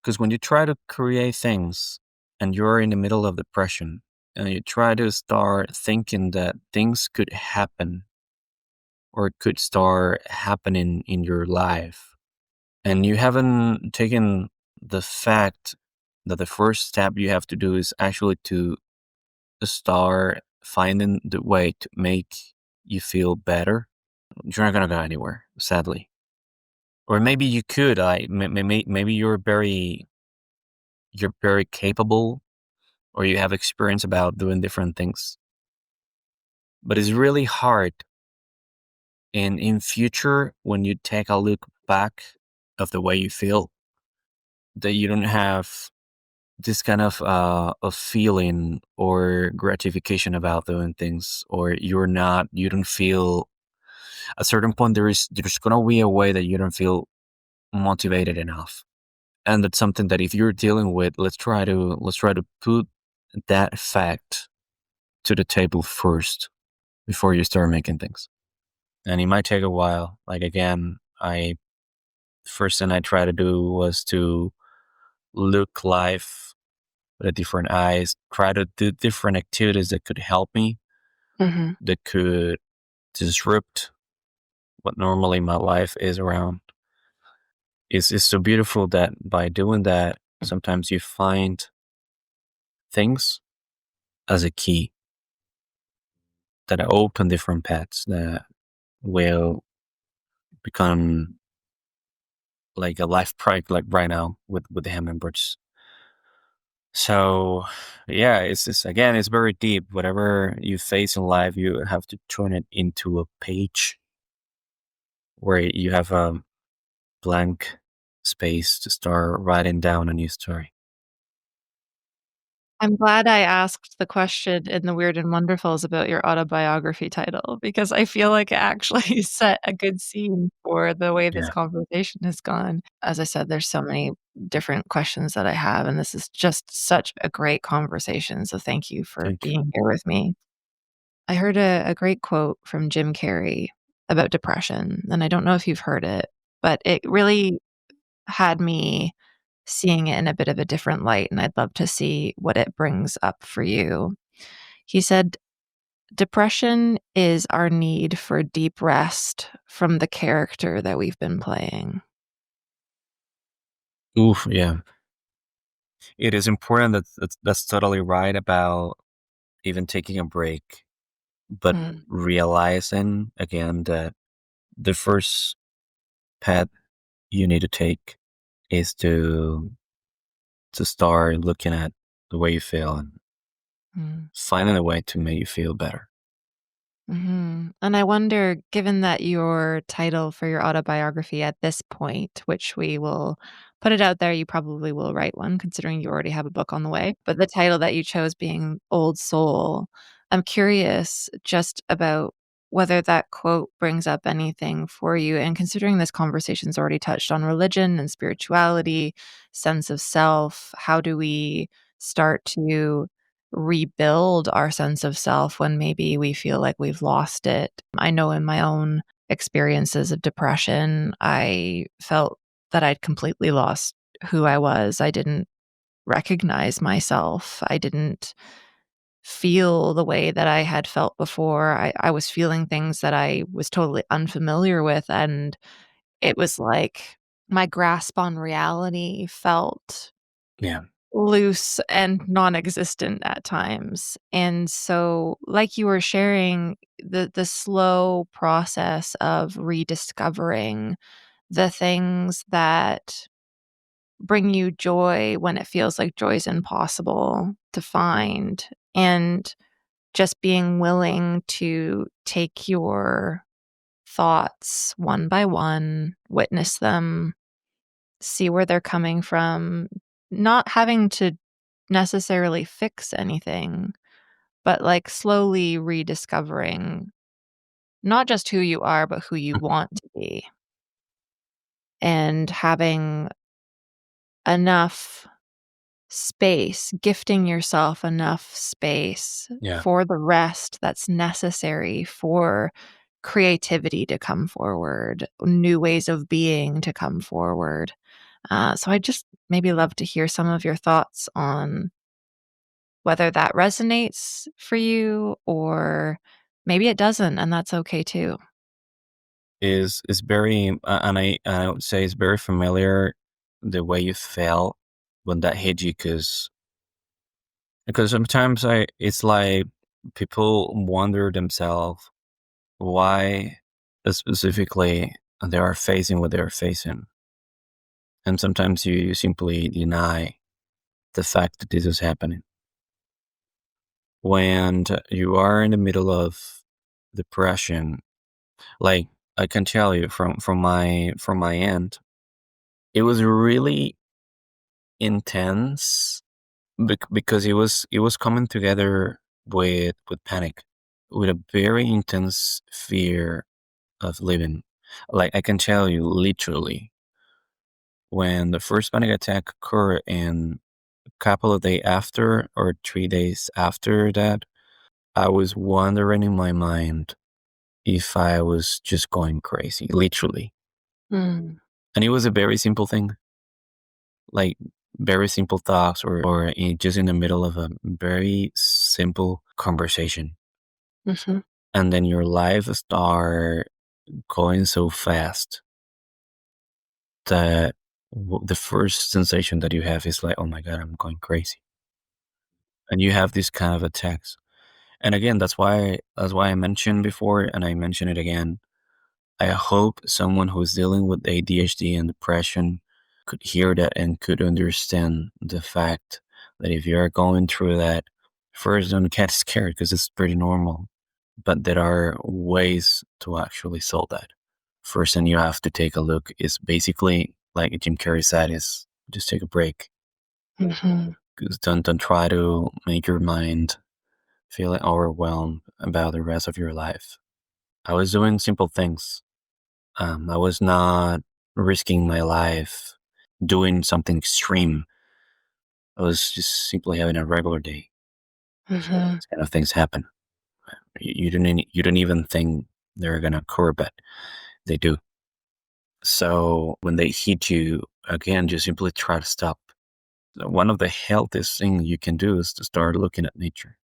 Because when you try to create things and you're in the middle of depression and you try to start thinking that things could happen or could start happening in your life, and you haven't taken the fact that the first step you have to do is actually to start finding the way to make you feel better, you're not gonna go anywhere, sadly. Or maybe you could, maybe you're very capable, or you have experience about doing different things. But it's really hard. And in future, when you take a look back of the way you feel, that you don't have this kind of feeling or gratification about doing things, or you don't feel at a certain point there's gonna be a way that you don't feel motivated enough. And that's something that if you're dealing with, let's try to put that fact to the table first before you start making things. And it might take a while. Like again, I first thing I try to do was to look life with a different eyes, try to do different activities that could help me, Hmm. that could disrupt what normally my life is around. It's so beautiful that by doing that, sometimes you find things as a key that open different paths that will become like a life project, like right now with the hummingbirds. So yeah, it's very deep. Whatever you face in life, you have to turn it into a page where you have a blank space to start writing down a new story. I'm glad I asked the question in the Weird and Wonderfuls about your autobiography title, because I feel like it actually set a good scene for the way this Yeah, conversation has gone. As I said, there's so many different questions that I have, and this is just such a great conversation. So thank you for thank you. being here with me. I heard a great quote from Jim Carrey about depression, and I don't know if you've heard it, but it really had me seeing it in a bit of a different light, and I'd love to see what it brings up for you. He said, "Depression is our need for deep rest from the character that we've been playing." Oof, yeah. It is important that's totally right about even taking a break, but Mm, realizing again that the first path you need to take is to start looking at the way you feel and mm. finding a way to make you feel better. Mhm. And I wonder, given that your title for your autobiography at this point, which we will put it out there, you probably will write one considering you already have a book on the way, but the title that you chose being Old Soul, I'm curious just about whether that quote brings up anything for you. And considering this conversation's already touched on religion and spirituality, sense of self, how do we start to rebuild our sense of self when maybe we feel like we've lost it? I know in my own experiences of depression. I felt that I'd completely lost who I was. I didn't recognize myself. I didn't feel the way that I had felt before. I was feeling things that I was totally unfamiliar with. And it was like my grasp on reality felt Yeah. loose and non-existent at times. And so, like you were sharing, the slow process of rediscovering the things that bring you joy when it feels like joy is impossible to find, and just being willing to take your thoughts one by one, witness them, see where they're coming from, not having to necessarily fix anything, but like slowly rediscovering not just who you are, but who you want to be, and having enough space, gifting yourself enough space Yeah. for the rest that's necessary for creativity to come forward, new ways of being to come forward. So I just maybe love to hear some of your thoughts on whether that resonates for you, or maybe it doesn't, and that's okay too. Is very and I would say it's very familiar the way you felt when that hit you, because sometimes I it's like people wonder themselves why specifically they are facing what they're facing, and sometimes you simply deny the fact that this is happening when you are in the middle of depression. Like, I can tell you from my end, it was really intense because it was coming together with panic, with a very intense fear of living. Like, I can tell you literally, when the first panic attack occurred, and a couple of days after or 3 days after that, I was wondering in my mind if I was just going crazy, literally. Mm, And it was a very simple thing, like very simple thoughts, just in the middle of a very simple conversation. mhm, And then your life start going so fast that the first sensation that you have is like, oh my God, I'm going crazy. And you have these kind of attacks. And again, that's why I mentioned before, and I mention it again. I hope someone who's dealing with ADHD and depression could hear that and could understand the fact that if you're going through that, first, don't get scared because it's pretty normal. But there are ways to actually solve that. First thing you have to take a look is basically, like Jim Carrey said, is just take a break. mhm, 'Cause don't try to make your mind feel overwhelmed about the rest of your life. I was doing simple things. I was not risking my life doing something extreme. I was just simply having a regular day. mhm, These kind of things happen. You don't even think they're gonna occur, but they do. So when they hit you again, just simply try to stop. One of the healthiest things you can do is to start looking at nature.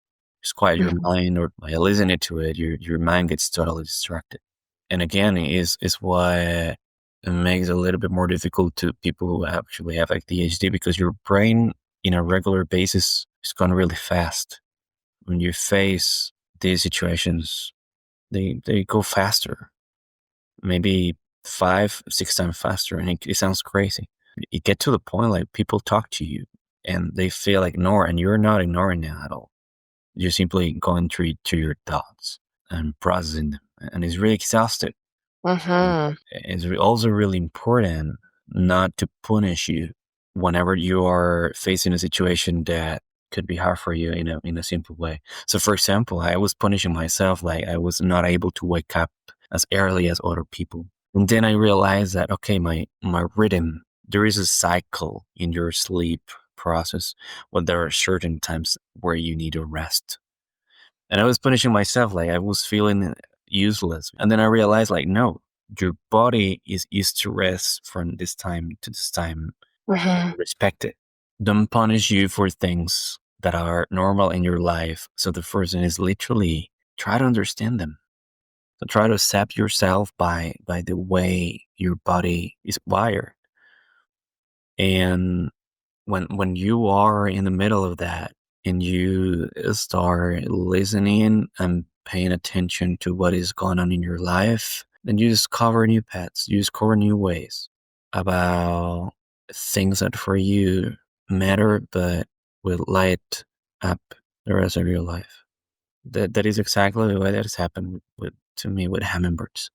Just quiet your mhm, mind, or by listening to it, your mind gets totally distracted. And again, is what it makes it a little bit more difficult to people who actually have ADHD, because your brain in a regular basis is going really fast. When you face these situations, they go faster, maybe 5, 6 times faster, and it sounds crazy. You get to the point like people talk to you and they feel ignored, and you're not ignoring them at all. You're simply going through your thoughts and processing them, and it's really exhausting. And mhm, it's also really important not to punish you whenever you are facing a situation that could be hard for you in a simple way. So, for example, I was punishing myself, like I was not able to wake up as early as other people. And then I realized that, okay, my rhythm, there is a cycle in your sleep process where there are certain times where you need to rest. And I was punishing myself, like I was feeling useless. And then I realized, like, no, your body is used to rest from this time to this time. Respect it. Don't punish you for things that are normal in your life. So the first thing is literally try to understand them. So try to accept yourself by the way your body is wired. And when you are in the middle of that and you start listening and paying attention to what is going on in your life, then you discover new paths, you discover new ways about things that for you matter but will light up the rest of your life. That is exactly the way that has happened to me with hummingbirds.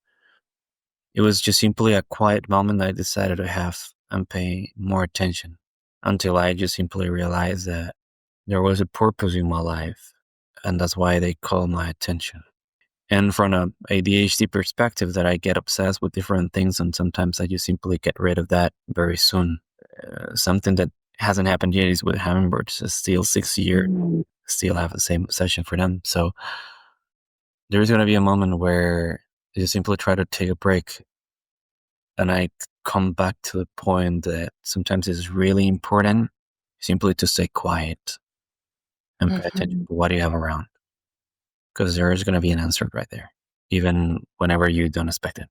It was just simply a quiet moment that I decided to have and pay more attention until I just simply realized that there was a purpose in my life, and that's why they call my attention. And from a ADHD perspective, that I get obsessed with different things, and sometimes I just simply get rid of that very soon. Something that hasn't happened yet is with hummingbirds. It's still 6 years, still have the same obsession for them. So there's going to be a moment where you simply try to take a break, and I come back to the point that sometimes it's really important simply to stay quiet and pay attention to what you have around, because there is going to be an answer right there, even whenever you don't expect it.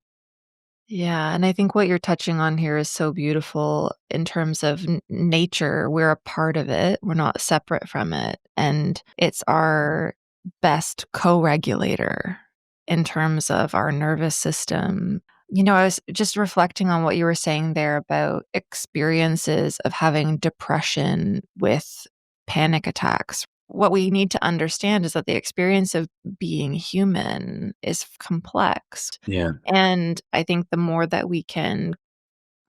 Yeah, and I think what you're touching on here is so beautiful in terms of nature. We're a part of it. We're not separate from it. And it's our best co-regulator in terms of our nervous system. I was just reflecting on what you were saying there about experiences of having depression with panic attacks. What we need to understand is that the experience of being human is complex. Yeah. And I think the more that we can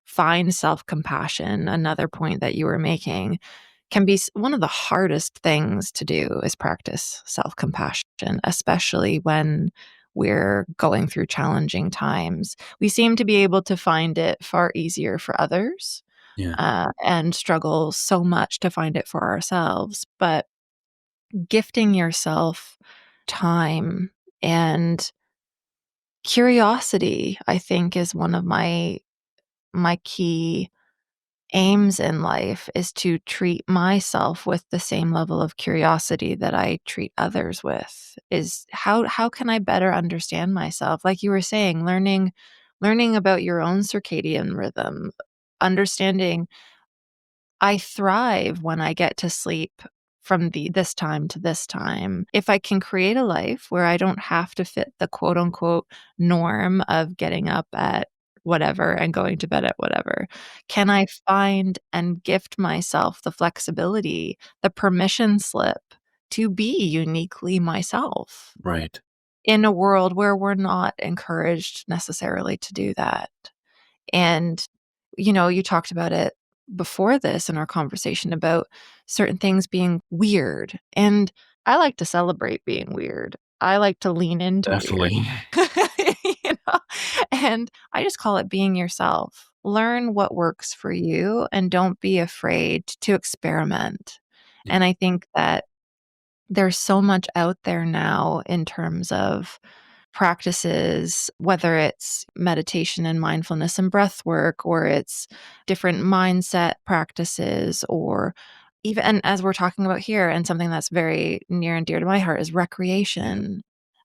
find self-compassion, another point that you were making, can be one of the hardest things to do is practice self-compassion, especially when we're going through challenging times. We seem to be able to find it far easier for others, Yeah. and struggle so much to find it for ourselves. But gifting yourself time and curiosity, I think, is one of my key aims in life, is to treat myself with the same level of curiosity that I treat others with. Is how can I better understand myself? Like you were saying, learning about your own circadian rhythm, understanding I thrive when I get to sleep from this time to this time. If I can create a life where I don't have to fit the quote unquote norm of getting up at whatever and going to bed at whatever, can I find and gift myself the flexibility, the permission slip to be uniquely myself Right. in a world where we're not encouraged necessarily to do that? And, you talked about it before this in our conversation about certain things being weird. And I like to celebrate being weird. I like to lean into weird. Definitely. you know? And I just call it being yourself. Learn what works for you and don't be afraid to experiment. Yeah. And I think that there's so much out there now in terms of practices, whether it's meditation and mindfulness and breath work, or it's different mindset practices, or even, and as we're talking about here, and something that's very near and dear to my heart is Yeah. recreation.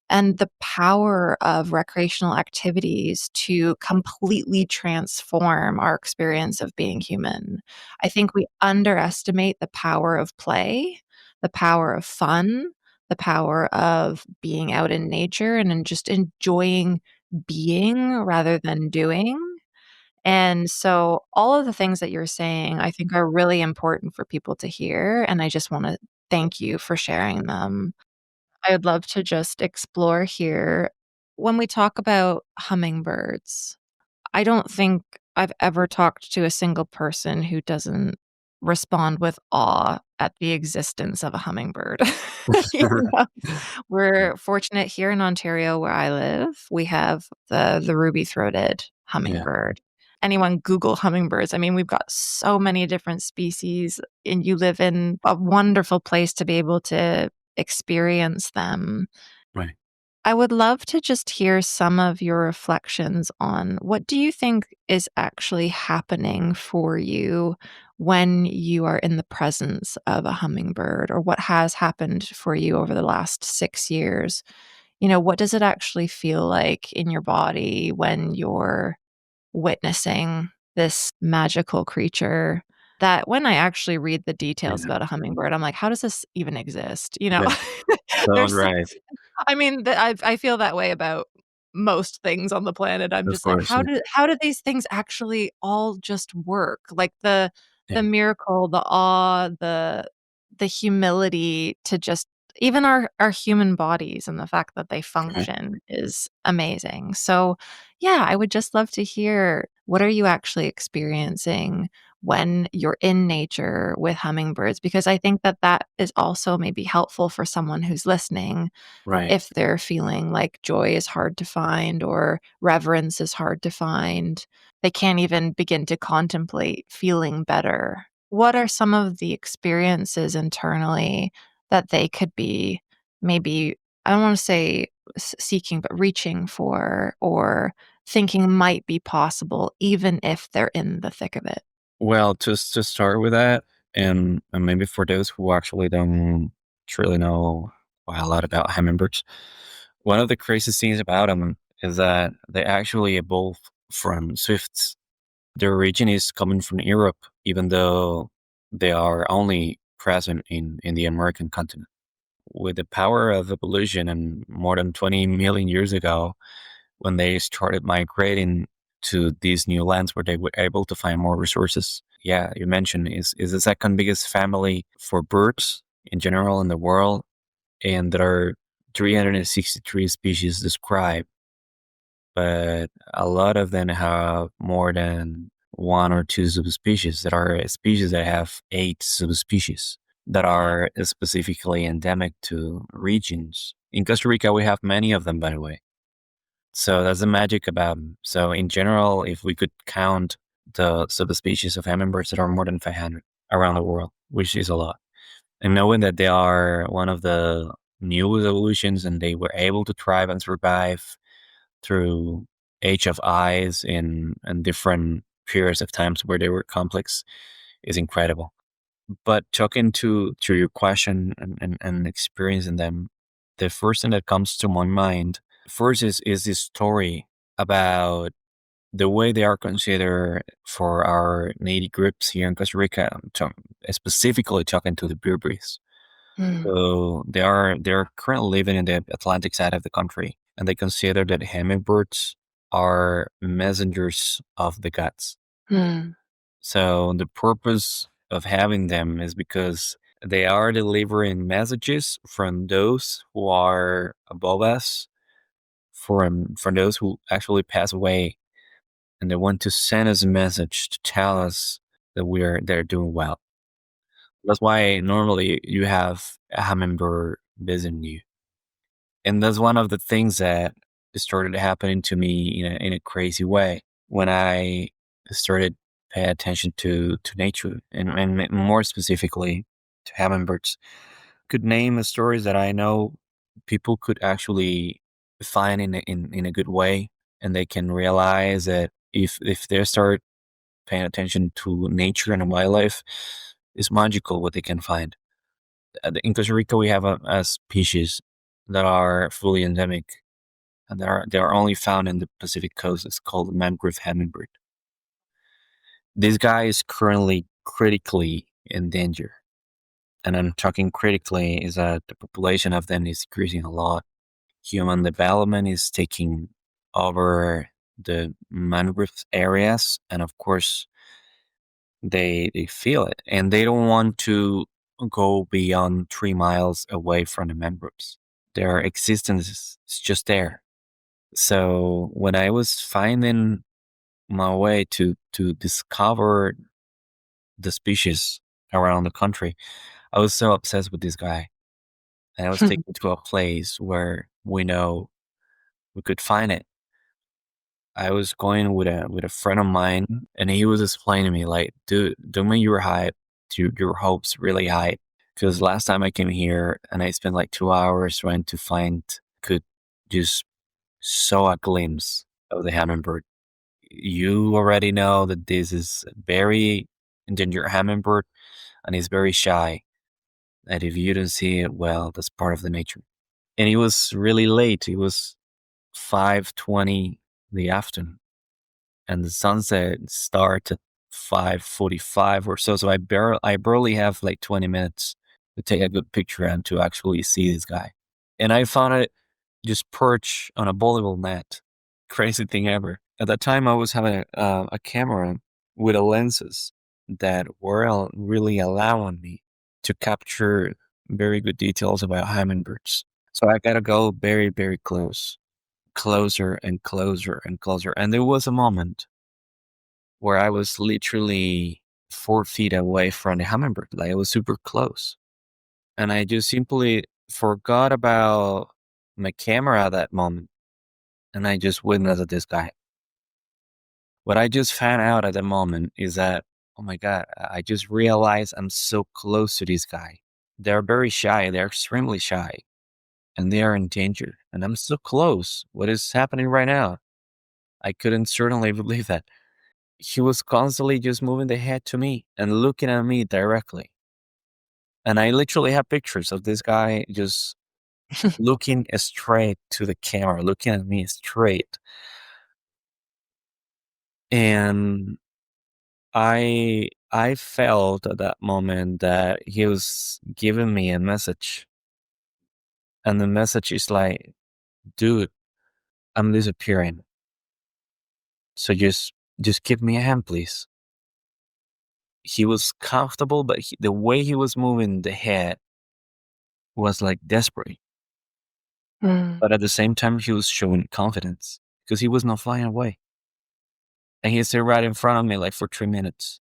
And the power of recreational activities to completely transform our experience of being human. I think we underestimate the power of play, the power of fun, the power of being out in nature and in just enjoying being rather than doing. And so all of the things that you're saying, I think are really important for people to hear. And I just want to thank you for sharing them. I would love to just explore here. When we talk about hummingbirds, I don't think I've ever talked to a single person who doesn't respond with awe at the existence of a hummingbird. You know? We're fortunate here in Ontario where I live, we have the ruby-throated Yeah. hummingbird. Anyone Google hummingbirds, I mean, we've got so many different species, and you live in a wonderful place to be able to experience them. Right. I would love to just hear some of your reflections on what do you think is actually happening for you when you are in the presence of a hummingbird, or what has happened for you over the last 6 years? What does it actually feel like in your body when you're witnessing this magical creature that when I actually read the details Yeah, about a hummingbird, I'm like, how does this even exist? yeah, so There's right, I mean, I feel that way about most things on the planet. I'm of just like, course, how do these things actually all just work? Like yeah, the miracle, the awe, the humility to just even our human bodies and the fact that they yeah. function is amazing. So, yeah, I would just love to hear what are you actually experiencing when you're in nature with hummingbirds, because I think that that is also maybe helpful for someone who's listening Right. if they're feeling like joy is hard to find or reverence is hard to find, they can't even begin to contemplate feeling better. What are some of the experiences internally that they could be maybe, I don't want to say seeking, but reaching for or thinking might be possible, even if they're in the thick of it? Well, just to start with that, and maybe for those who actually don't truly know a lot about hummingbirds, one of the craziest things about them is that they actually evolve from swifts. Their origin is coming from Europe, even though they are only present in the American continent. With the power of evolution and more than 20 million years ago, when they started migrating to these new lands where they were able to find more resources. Yeah, you mentioned is the second biggest family for birds in general in the world, and there are 363 species described, but a lot of them have more than one or two subspecies. That are species that have 8 subspecies that are specifically endemic to regions. In Costa Rica, we have many of them, by the way. So that's the magic about them. So in general, if we could count the subspecies of hummingbirds that are more than 500 around the world, which is a lot, and knowing that they are one of the new evolutions and they were able to thrive and survive through age of eyes in different periods of times where they were complex is incredible. But talking to your question and experiencing them, the first thing that comes to my mind first is this story about the way they are considered for our native groups here in Costa Rica. Specifically talking to the Berbers. Hmm. So they're currently living in the Atlantic side of the country, and they consider that hummingbirds are messengers of the gods. Hmm. So the purpose of having them is because they are delivering messages from those who are above us, from those who actually pass away, and they want to send us a message to tell us that they're doing well. That's why normally you have a hummingbird visiting you, and that's one of the things that started happening to me in a crazy way when I started paying attention to nature and more specifically to hummingbirds. Could name the stories that I know people could actually find in a good way, and they can realize that if they start paying attention to nature and wildlife, it's magical what they can find. In Costa Rica, we have a species that are fully endemic, and they are only found in the Pacific coast. It's called the mangrove hummingbird. This guy is currently critically in danger, and I'm talking critically is that the population of them is decreasing a lot. Human development is taking over the mangrove areas, and of course, they feel it, and they don't want to go beyond 3 miles away from the mangroves. Their existence is just there. So when I was finding my way to discover the species around the country, I was so obsessed with this guy. And I was taken to a place where we know we could find it. I was going with a friend of mine, and he was explaining to me like, "Dude, don't make your hype, your hopes really high." Because last time I came here and I spent like 2 hours trying to find good just saw a glimpse of the hummingbird. You already know that this is a very endangered hummingbird and it's very shy. That if you don't see it, well, that's part of the nature. And it was really late. It was 5:20 the afternoon, and the sunset starts at 5:45 or so. So I barely have like 20 minutes to take a good picture and to actually see this guy. And I found it just perched on a volleyball net. Crazy thing ever. At that time, I was having a camera with a lenses that were really allowing me to capture very good details about hummingbirds. So I gotta go very, very closer and closer and closer. And there was a moment where I was literally 4 feet away from the hummingbird. Like I was super close. And I just simply forgot about my camera at that moment. And I just witnessed this guy. What I just found out at the moment is that, oh my God, I just realized I'm so close to this guy. They're very shy. They're extremely shy and they are in danger. And I'm so close. What is happening right now? I couldn't certainly believe that. He was constantly just moving the head to me and looking at me directly. And I literally have pictures of this guy just looking straight to the camera, looking at me straight. And I felt at that moment that he was giving me a message. And the message is like, dude, I'm disappearing. So just give me a hand, please. He was comfortable, but the way he was moving the head was like desperate. Mm. But at the same time, he was showing confidence because he was not flying away. And he stayed right in front of me like for 3 minutes.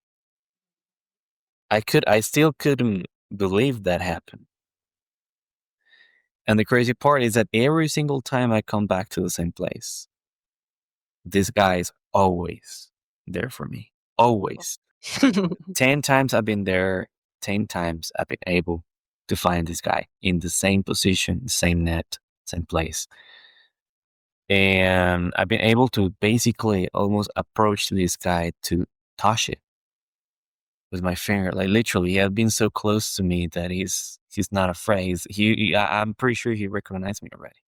I still couldn't believe that happened. And the crazy part is that every single time I come back to the same place, this guy is always there for me. Always. 10 times I've been there, 10 times I've been able to find this guy in the same position, same net, same place. And I've been able to basically almost approach this guy to touch it with my finger. Like literally, he had been so close to me that he's not afraid. I'm pretty sure he recognized me already.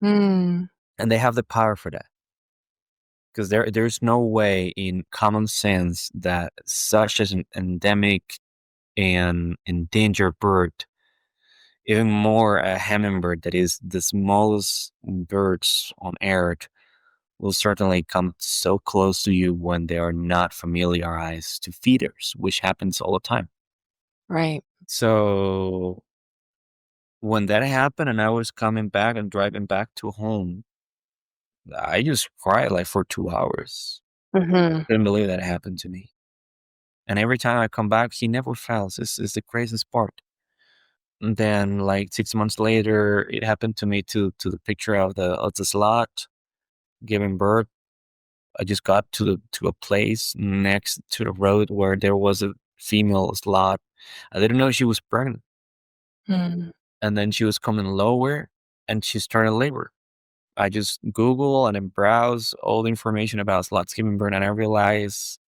Mm. And they have the power for that. Because there's no way in common sense that such as an endemic and endangered bird, even more a hummingbird that is the smallest birds on earth, will certainly come so close to you when they are not familiarized to feeders, which happens all the time. Right. So when that happened and I was coming back and driving back to home, I just cried like for 2 hours. Mhm. Couldn't believe that happened to me. And every time I come back, he never fails. This is the craziest part. And then like 6 months later, it happened to me to the picture of the slot giving birth. I just got to a place next to the road where there was a female slot. I didn't know she was pregnant. Mm. And then she was coming lower and she started labor. I just Google and then browse all the information about slots giving birth and I realized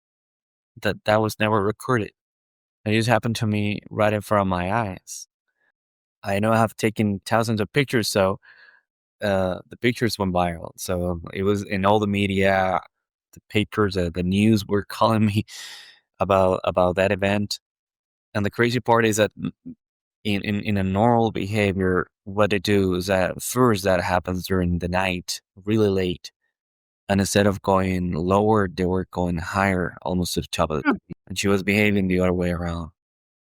that that was never recorded. It just happened to me right in front of my eyes. I know I have taken thousands of pictures, so the pictures went viral. So it was in all the media, the papers, the news were calling me about that event. And the crazy part is that in a normal behavior, what they do is that first that happens during the night, really late. And instead of going lower, they were going higher, almost to the top of the Mm. tree. And she was behaving the other way around.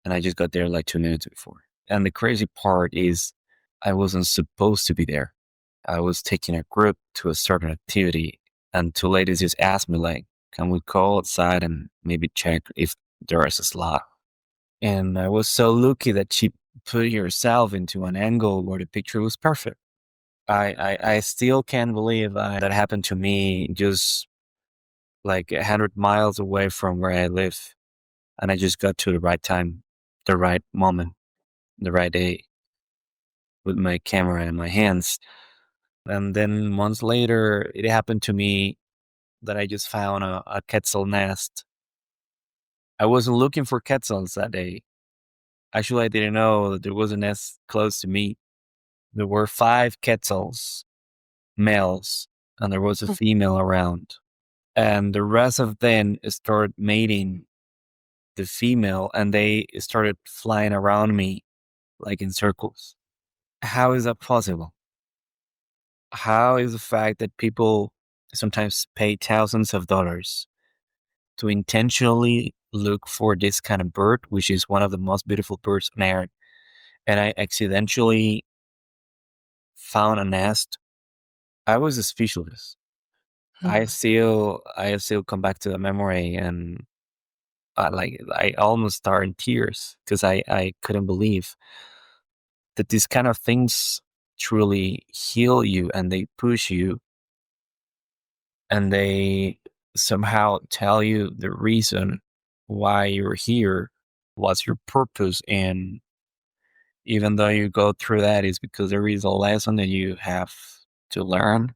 And I just got there like 2 minutes before. And the crazy part is I wasn't supposed to be there. I was taking a group to a certain activity and two ladies just asked me like, can we go outside and maybe check if there is a slot? And I was so lucky that she put herself into an angle where the picture was perfect. I still can't believe that happened to me just like 100 miles away from where I live. And I just got to the right time, the right moment, the right day with my camera in my hands. And then months later, it happened to me that I just found a quetzal nest. I wasn't looking for quetzals that day. Actually, I didn't know that there was a nest close to me. There were 5 quetzals, males, and there was a female around. And the rest of them started mating the female, and they started flying around me like in circles. How is that possible? How is the fact that people sometimes pay thousands of dollars to intentionally look for this kind of bird, which is one of the most beautiful birds on earth, and I accidentally found a nest? I was speechless. I still come back to the memory, and I almost started in tears because I couldn't believe that these kind of things truly heal you, and they push you, and they somehow tell you the reason why you're here, what's your purpose. And even though you go through that, is because there is a lesson that you have to learn.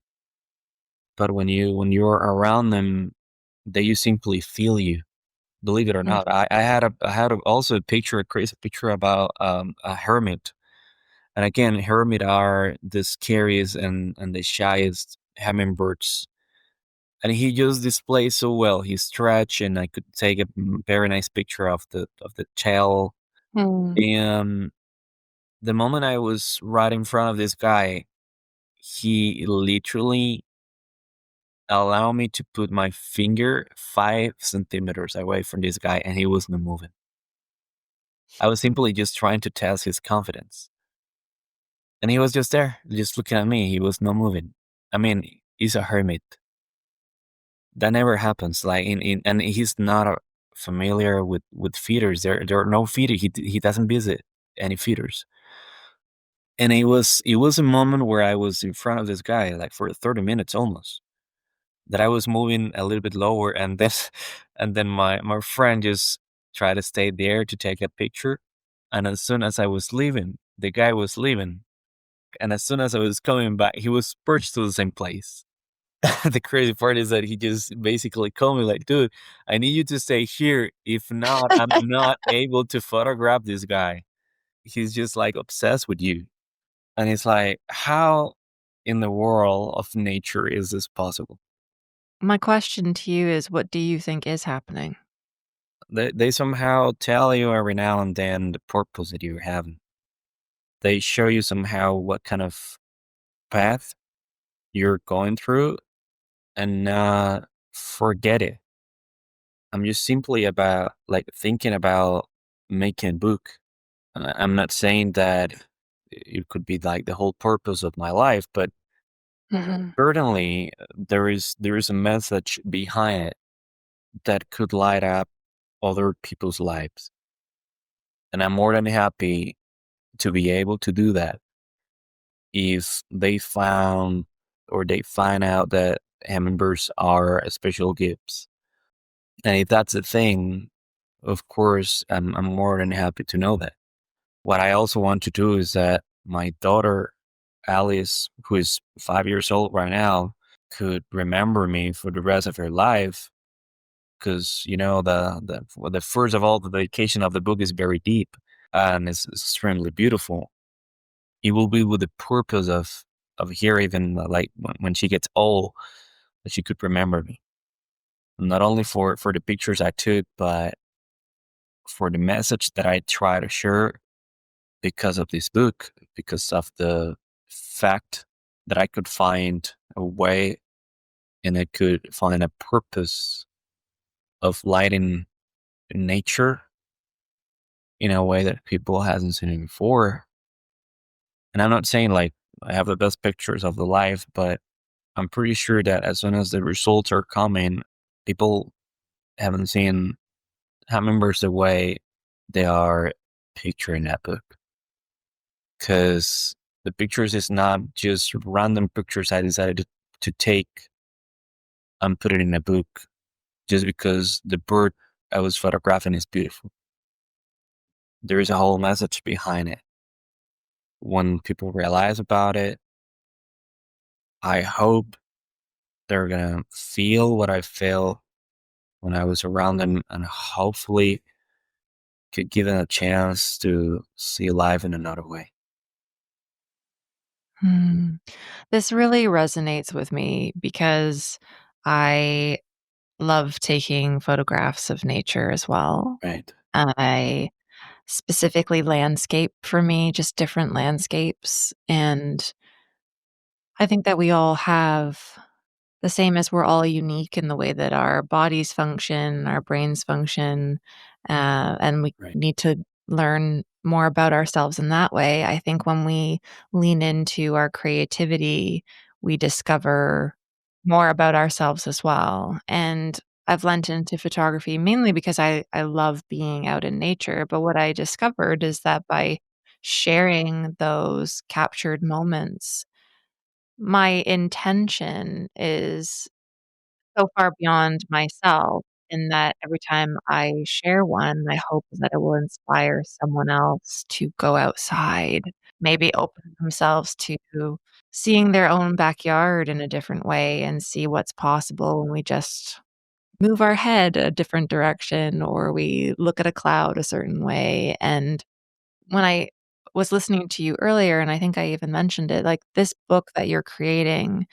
But when you're around them, they simply feel you. Believe it or not, also a picture, a crazy picture about a hermit. And again, hermit are the scariest and the shyest hummingbirds. And he just displays so well. He stretched, and I could take a very nice picture of the tail. Mm. And the moment I was right in front of this guy, he literally allowed me to put my finger 5 centimeters away from this guy, and he was not moving. I was simply just trying to test his confidence. And he was just there, just looking at me. He was not moving. I mean, he's a hermit. That never happens. Like and he's not familiar with feeders. There are no feeders. He doesn't visit any feeders. And it was a moment where I was in front of this guy like for 30 minutes almost. That I was moving a little bit lower, and then and then my friend just tried to stay there to take a picture. And as soon as I was leaving, the guy was leaving. And as soon as I was coming back, he was perched to the same place. The crazy part is that he just basically called me like, dude, I need you to stay here. If not, I'm not able to photograph this guy. He's just like obsessed with you. And it's like, how in the world of nature is this possible? My question to you is, what do you think is happening? They somehow tell you every now and then the purpose that you're having. They show you somehow what kind of path you're going through, and forget it. I'm just simply about like thinking about making a book. I'm not saying that it could be like the whole purpose of my life, but Mhm. certainly there is a message behind it that could light up other people's lives. And I'm more than happy to be able to do that if they found or they find out that hummingbirds are special gifts. And if that's the thing, of course, I'm more than happy to know that. What I also want to do is that my daughter, Alice, who is 5 years old right now, could remember me for the rest of her life. Because the first of all, the dedication of the book is very deep and it's extremely beautiful. It will be with the purpose of here, even like when she gets old, that she could remember me. Not only for the pictures I took, but for the message that I try to share because of this book, because of the fact that I could find a way and I could find a purpose of lighting nature in a way that people hasn't seen it before. And I'm not saying like I have the best pictures of the life, but I'm pretty sure that as soon as the results are coming, people haven't seen hummingbirds the way they are picturing that book. Because the pictures is not just random pictures I decided to take and put it in a book just because the bird I was photographing is beautiful. There is a whole message behind it. When people realize about it, I hope they're gonna feel what I felt when I was around them, and hopefully could give them a chance to see life in another way. Hmm. This really resonates with me because I love taking photographs of nature as well. Right. I specifically landscape for me, just different landscapes. And I think that we all have the same as we're all unique in the way that our bodies function, our brains function, and we Right. need to learn more about ourselves in that way. I think when we lean into our creativity, we discover more about ourselves as well. And I've lent into photography mainly because I love being out in nature. But what I discovered is that by sharing those captured moments, my intention is so far beyond myself in that every time I share one, my hope is that it will inspire someone else to go outside, maybe open themselves to seeing their own backyard in a different way and see what's possible when we just move our head a different direction or we look at a cloud a certain way. And when I was listening to you earlier, and I think I even mentioned it, like this book that you're creating,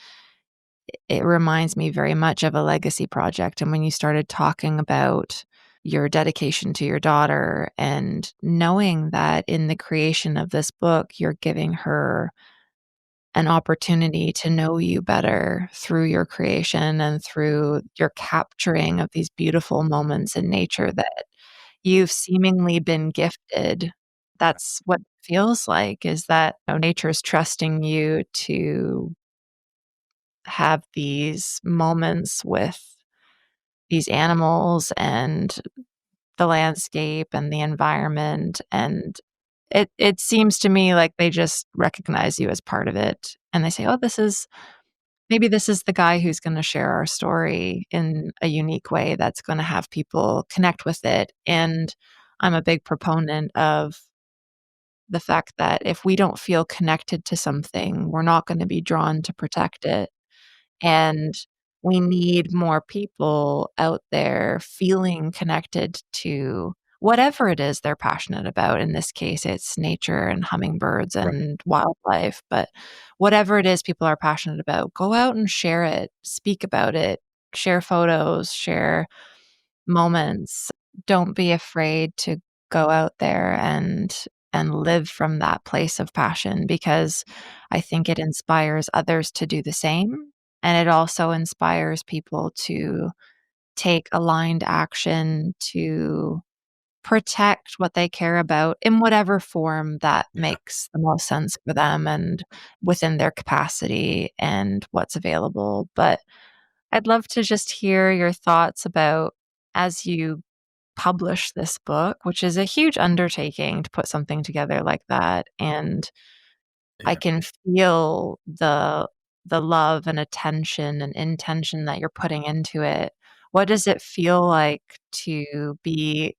it reminds me very much of a legacy project. And when you started talking about your dedication to your daughter and knowing that in the creation of this book, you're giving her an opportunity to know you better through your creation and through your capturing of these beautiful moments in nature that you've seemingly been gifted. That's what it feels like is that nature's trusting you to have these moments with these animals and the landscape and the environment, and it seems to me like they just recognize you as part of it, and they say, "Oh, this is the guy who's gonna share our story in a unique way that's gonna have people connect with it," and I'm a big proponent of the fact that if we don't feel connected to something, we're not gonna be drawn to protect it. And we need more people out there feeling connected to whatever it is they're passionate about. In this case, it's nature and hummingbirds Right. and wildlife, but whatever it is people are passionate about, go out and share it, speak about it, share photos, share moments. Don't be afraid to go out there and live from that place of passion because I think it inspires others to do the same, and it also inspires people to take aligned action to protect what they care about in whatever form that Yeah. makes the most sense for them and within their capacity and what's available. But I'd love to just hear your thoughts about as you publish this book, which is a huge undertaking to put something together like that, and I Yeah. can feel the love and attention and intention that you're putting into it. What does it feel like to be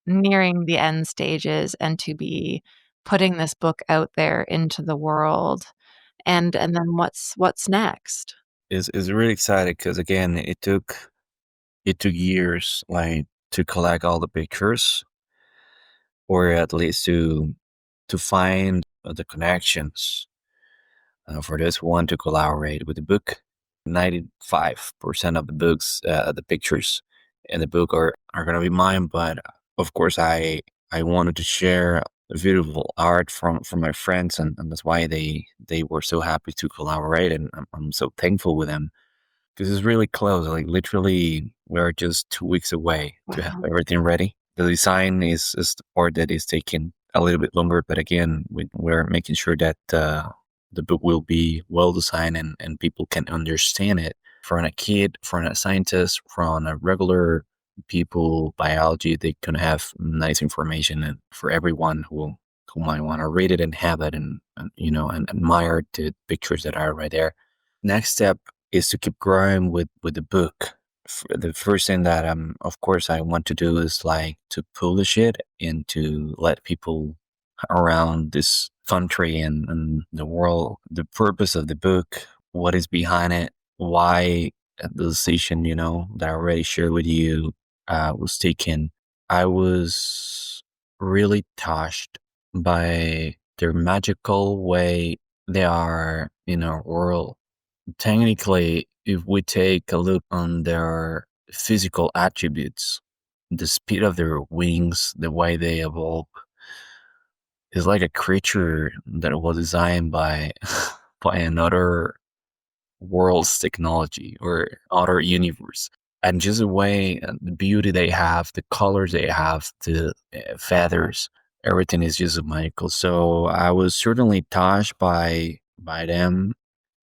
nearing the end stages and to be putting this book out there into the world? And then what's next? Is really excited because again, it took years like to collect all the pictures, or at least to find the connections for this one to collaborate with the book. 95% of the books, the pictures in the book are gonna be mine, but of course I wanted to share the beautiful art from my friends, and that's why they were so happy to collaborate, and I'm so thankful with them because it's really close. Like literally, we're just 2 weeks away to have Wow. everything ready. The design is the part that is taking a little bit longer, but again, we're making sure that the book will be well designed and people can understand it. From a kid, from a scientist, from a regular people, biology, they can have nice information, and for everyone who might want to read it and have it, and admire the pictures that are right there. Next step is to keep growing with the book. The first thing that of course I want to do is like to publish it and to let people around this country and the world the purpose of the book. what is behind it, why the decision, that I already shared with you was taken. I was really touched by their magical way they are in our world. Technically, if we take a look on their physical attributes, the speed of their wings, the way they evolve, is like a creature that was designed by by another world's technology or other universe. And just the way the beauty they have, the colors they have, the feathers, everything is just magical. So I was certainly touched by them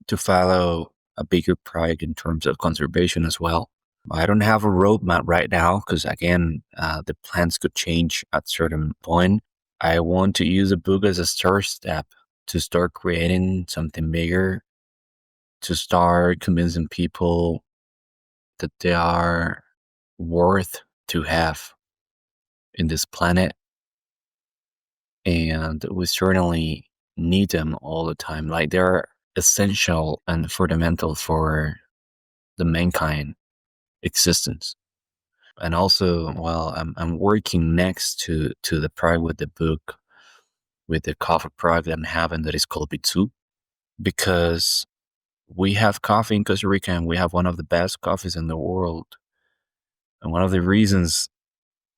to follow a bigger project in terms of conservation as well. I don't have a roadmap right now because, again, the plans could change at certain point. I want to use a book as a first step to start creating something bigger, to start convincing people that they are worth to have in this planet. And we certainly need them all the time. Like, they're essential and fundamental for the mankind existence. And also, well, I'm working next to the project with the book, with the coffee project I'm having that is called Bitsu, because we have coffee in Costa Rica and we have one of the best coffees in the world. And one of the reasons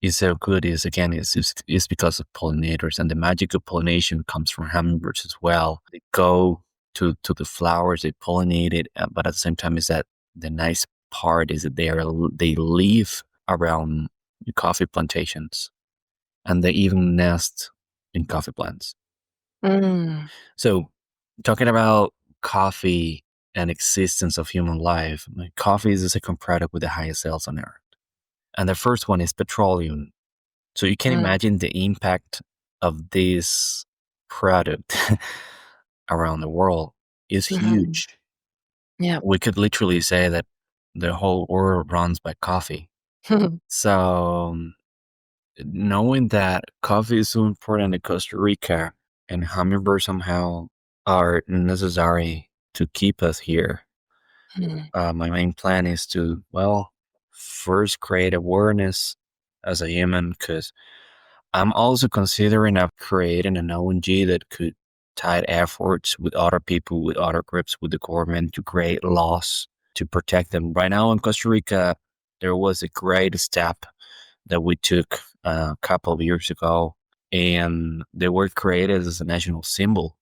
it's so good is, again, is because of pollinators, and the magic of pollination comes from hummingbirds as well. They go to the flowers, they pollinate it, but at the same time, is that the nice part is that they live around coffee plantations, and they even nest in coffee plants. Mm. So, talking about coffee and existence of human life, coffee is the second product with the highest sales on earth, and the first one is petroleum. So you can imagine the impact of this product around the world is Mhm. huge. Yeah. We could literally say that the whole world runs by coffee. So knowing that coffee is so important in Costa Rica and hummingbirds somehow are necessary to keep us here, Mm. my main plan is to, well, first create awareness as a human, because I'm also considering of creating an ONG that could tie efforts with other people, with other groups, with the government to create laws to protect them. Right now in Costa Rica, there was a great step that we took a couple of years ago, and they were created as a national symbol,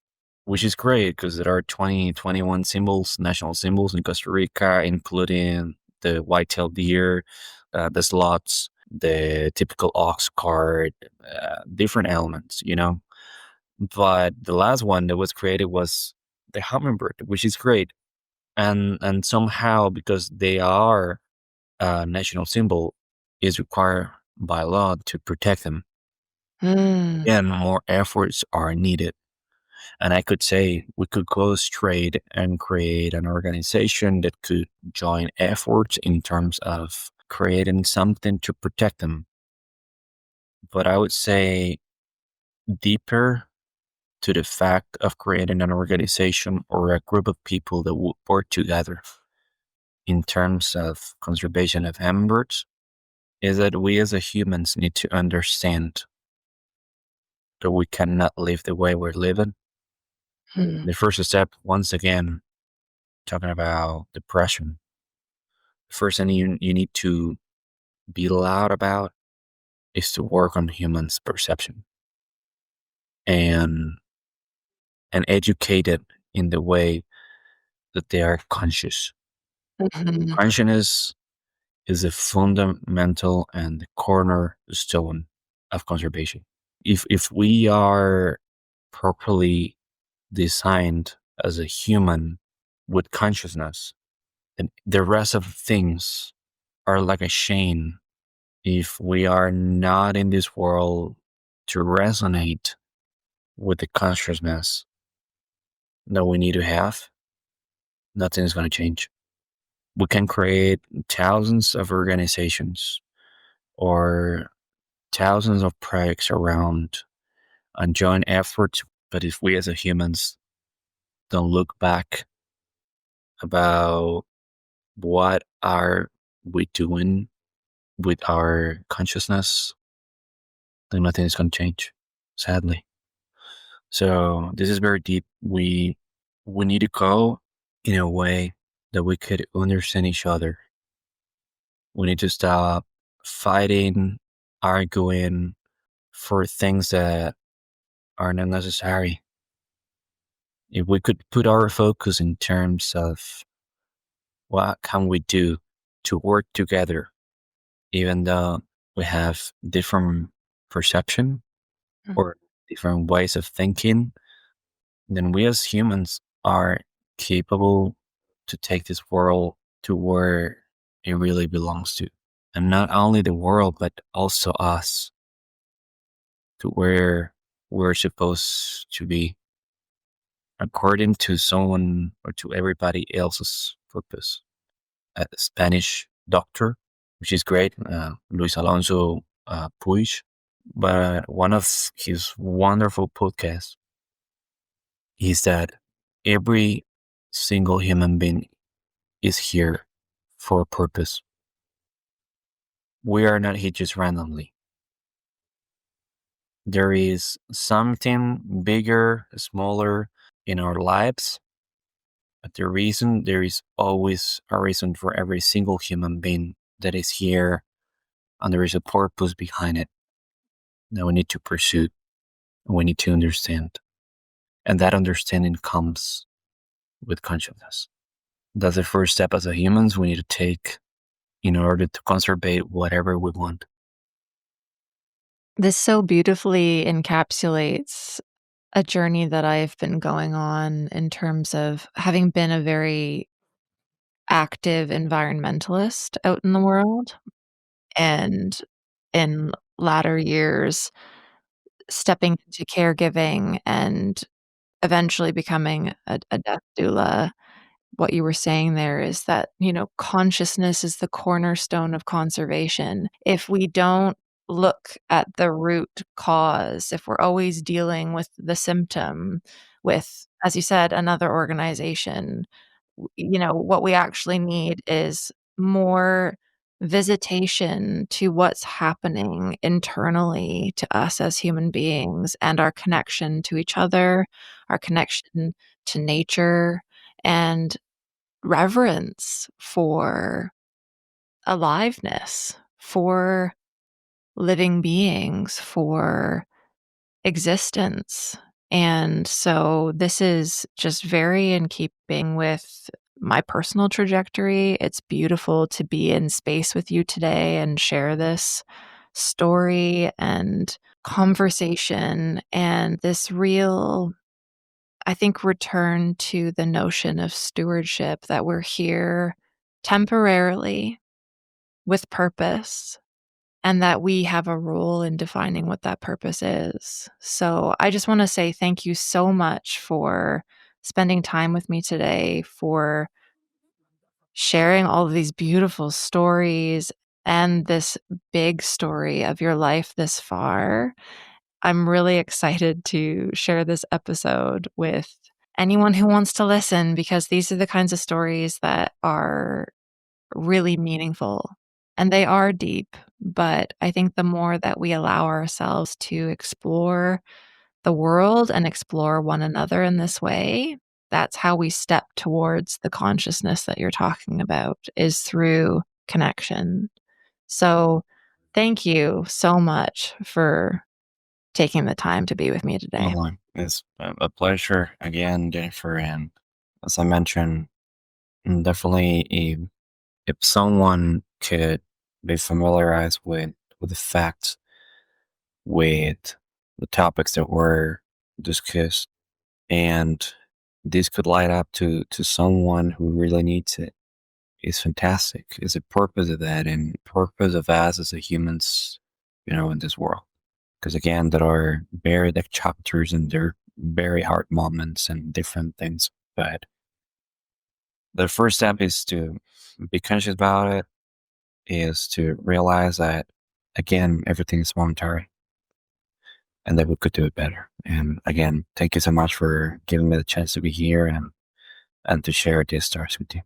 which is great because there are 21 symbols, national symbols in Costa Rica, including the white-tailed deer, the sloths, the typical ox cart, different elements. But the last one that was created was the hummingbird, which is great. And somehow, because they are a national symbol, is required by law to protect them. Mm. And more efforts are needed. And I could say we could go straight and create an organization that could join efforts in terms of creating something to protect them. But I would say deeper to the fact of creating an organization or a group of people that would work together in terms of conservation of hummingbirds is that we as a humans need to understand that we cannot live the way we're living. Mm. The first step, once again, talking about depression. The first thing you need to be loud about is to work on humans' perception and educate it in the way that they are conscious. Mhm. Consciousness is a fundamental and cornerstone of conservation. If we are properly designed as a human with consciousness, then the rest of things are like a chain. If we are not in this world to resonate with the consciousness that we need to have, nothing is going to change. We can create thousands of organizations or thousands of projects around and join efforts, but if we as a humans don't look back about what are we doing with our consciousness, then nothing is going to change, sadly. So this is very deep. We need to go in a way that we could understand each other. We need to stop fighting, arguing for things that are not necessary. If we could put our focus in terms of what can we do to work together, even though we have different perception or different ways of thinking, then we as humans are capable to take this world to where it really belongs to. And not only the world, but also us, to where we're supposed to be, according to someone or to everybody else's purpose. A Spanish doctor, which is great, Luis Alonso Puig. But one of his wonderful podcasts is that every single human being is here for a purpose. We are not here just randomly. There is something bigger, smaller in our lives, but there is always a reason for every single human being that is here, and there is a purpose behind it that we need to pursue and we need to understand. And that understanding comes with consciousness. That's the first step as a humans we need to take in order to conserve whatever we want. This so beautifully encapsulates a journey that I've been going on in terms of having been a very active environmentalist out in the world, and in latter years stepping into caregiving and eventually becoming a death doula. What you were saying there is that, consciousness is the cornerstone of conservation. If we don't look at the root cause, if we're always dealing with the symptom, with, as you said, another organization, what we actually need is more visitation to what's happening internally to us as human beings and our connection to each other, our connection to nature, and reverence for aliveness, for living beings, for existence. And so this is just very in keeping with my personal trajectory. It's beautiful to be in space with you today and share this story and conversation and this real, I think, return to the notion of stewardship, that we're here temporarily with purpose and that we have a role in defining what that purpose is. So I just want to say thank you so much for spending time with me today, for sharing all of these beautiful stories and this big story of your life this far. I'm really excited to share this episode with anyone who wants to listen, because these are the kinds of stories that are really meaningful and they are deep. But I think the more that we allow ourselves to explore the world and explore one another in this way, that's how we step towards the consciousness that you're talking about, is through connection. So thank you so much for taking the time to be with me today. Well, it's a pleasure again, Jennifer. And as I mentioned, definitely if someone could be familiarized with the facts, with the topics that were discussed, and this could light up to someone who really needs it, is fantastic. It's the purpose of that and purpose of us as a humans, in this world. Because again, there are very dark chapters and there are very hard moments and different things. But the first step is to be conscious about it, is to realize that, again, everything is momentary and that we could do it better. And again, thank you so much for giving me the chance to be here. And and to share these stories with you.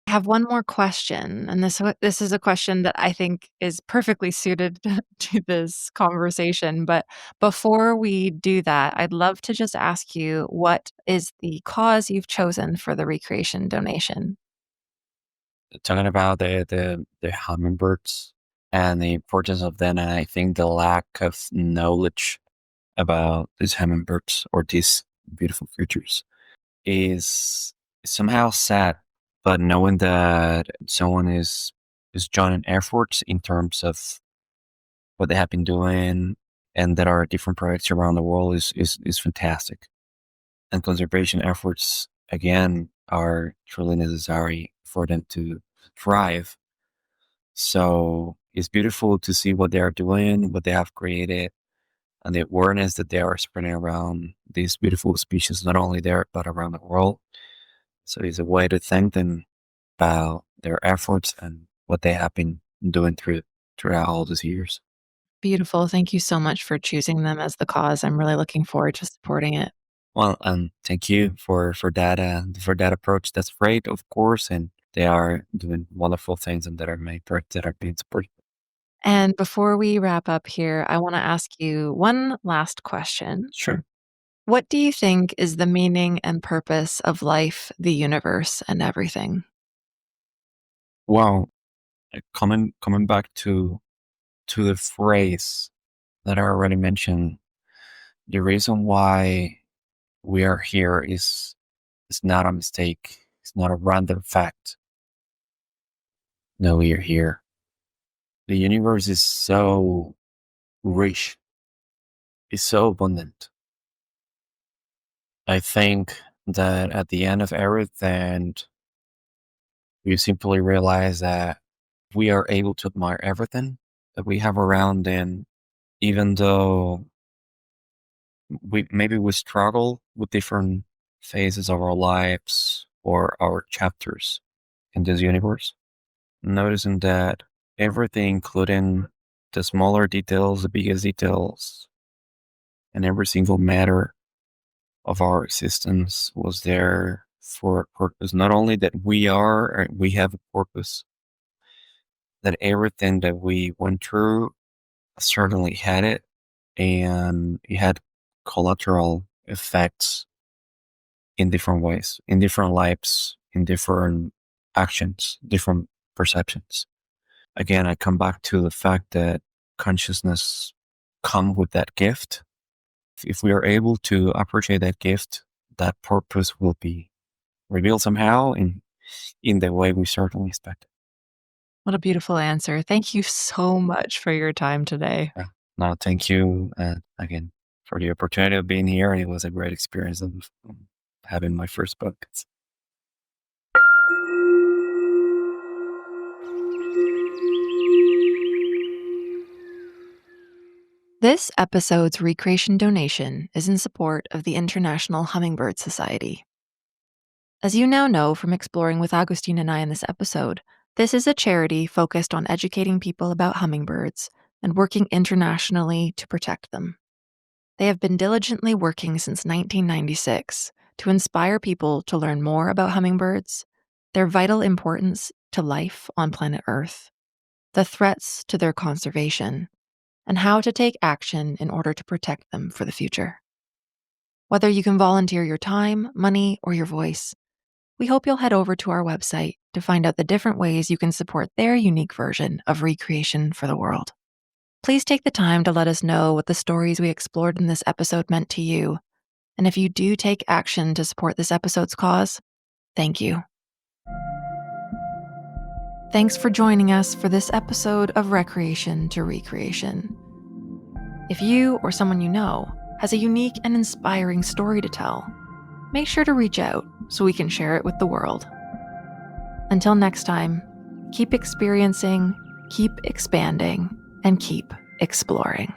I have one more question, and this is a question that I think is perfectly suited to this conversation. But before we do that, I'd love to just ask you, what is the cause you've chosen for the recreation donation? Talking about the hummingbirds and the importance of them, and I think the lack of knowledge about these hummingbirds or these beautiful creatures is somehow sad. But knowing that someone is joining efforts in terms of what they have been doing, and there are different projects around the world is fantastic. And conservation efforts again are truly necessary for them to thrive. So it's beautiful to see what they are doing, what they have created, and the awareness that they are spreading around these beautiful species, not only there, but around the world. So it's a way to thank them about their efforts and what they have been doing throughout all these years. Beautiful. Thank you so much for choosing them as the cause. I'm really looking forward to supporting it. Well, thank you for that approach. That's great, of course, and they are doing wonderful things and that are made that are being supported. And before we wrap up here, I want to ask you one last question. Sure. What do you think is the meaning and purpose of life, the universe, and everything? Well, coming back to the phrase that I already mentioned, the reason why we are here is not a mistake. It's not a random fact. No, we are here. The universe is so rich. It's so abundant. I think that at the end of everything, we simply realize that we are able to admire everything that we have around, and even though we struggle with different phases of our lives or our chapters in this universe, noticing that everything, including the smaller details, the biggest details, and every single matter of our existence was there for a purpose. Not only that we have a purpose, that everything that we went through certainly had it, and it had collateral effects in different ways, in different lives, in different actions, different perceptions. Again, I come back to the fact that consciousness come with that gift. If we are able to appreciate that gift, that purpose will be revealed somehow in the way we certainly expect. What a beautiful answer. Thank you so much for your time today. Yeah. No, thank you again for the opportunity of being here. It was a great experience of having my first book. This episode's recreation donation is in support of the International Hummingbird Society. As you now know from exploring with Agustín and I in this episode, this is a charity focused on educating people about hummingbirds and working internationally to protect them. They have been diligently working since 1996 to inspire people to learn more about hummingbirds, their vital importance to life on planet Earth, the threats to their conservation, and how to take action in order to protect them for the future. Whether you can volunteer your time, money, or your voice, we hope you'll head over to our website to find out the different ways you can support their unique version of recreation for the world. Please take the time to let us know what the stories we explored in this episode meant to you. And if you do take action to support this episode's cause, thank you. Thanks for joining us for this episode of Recreation to Recreation. If you or someone you know has a unique and inspiring story to tell, make sure to reach out so we can share it with the world. Until next time, keep experiencing, keep expanding, and keep exploring.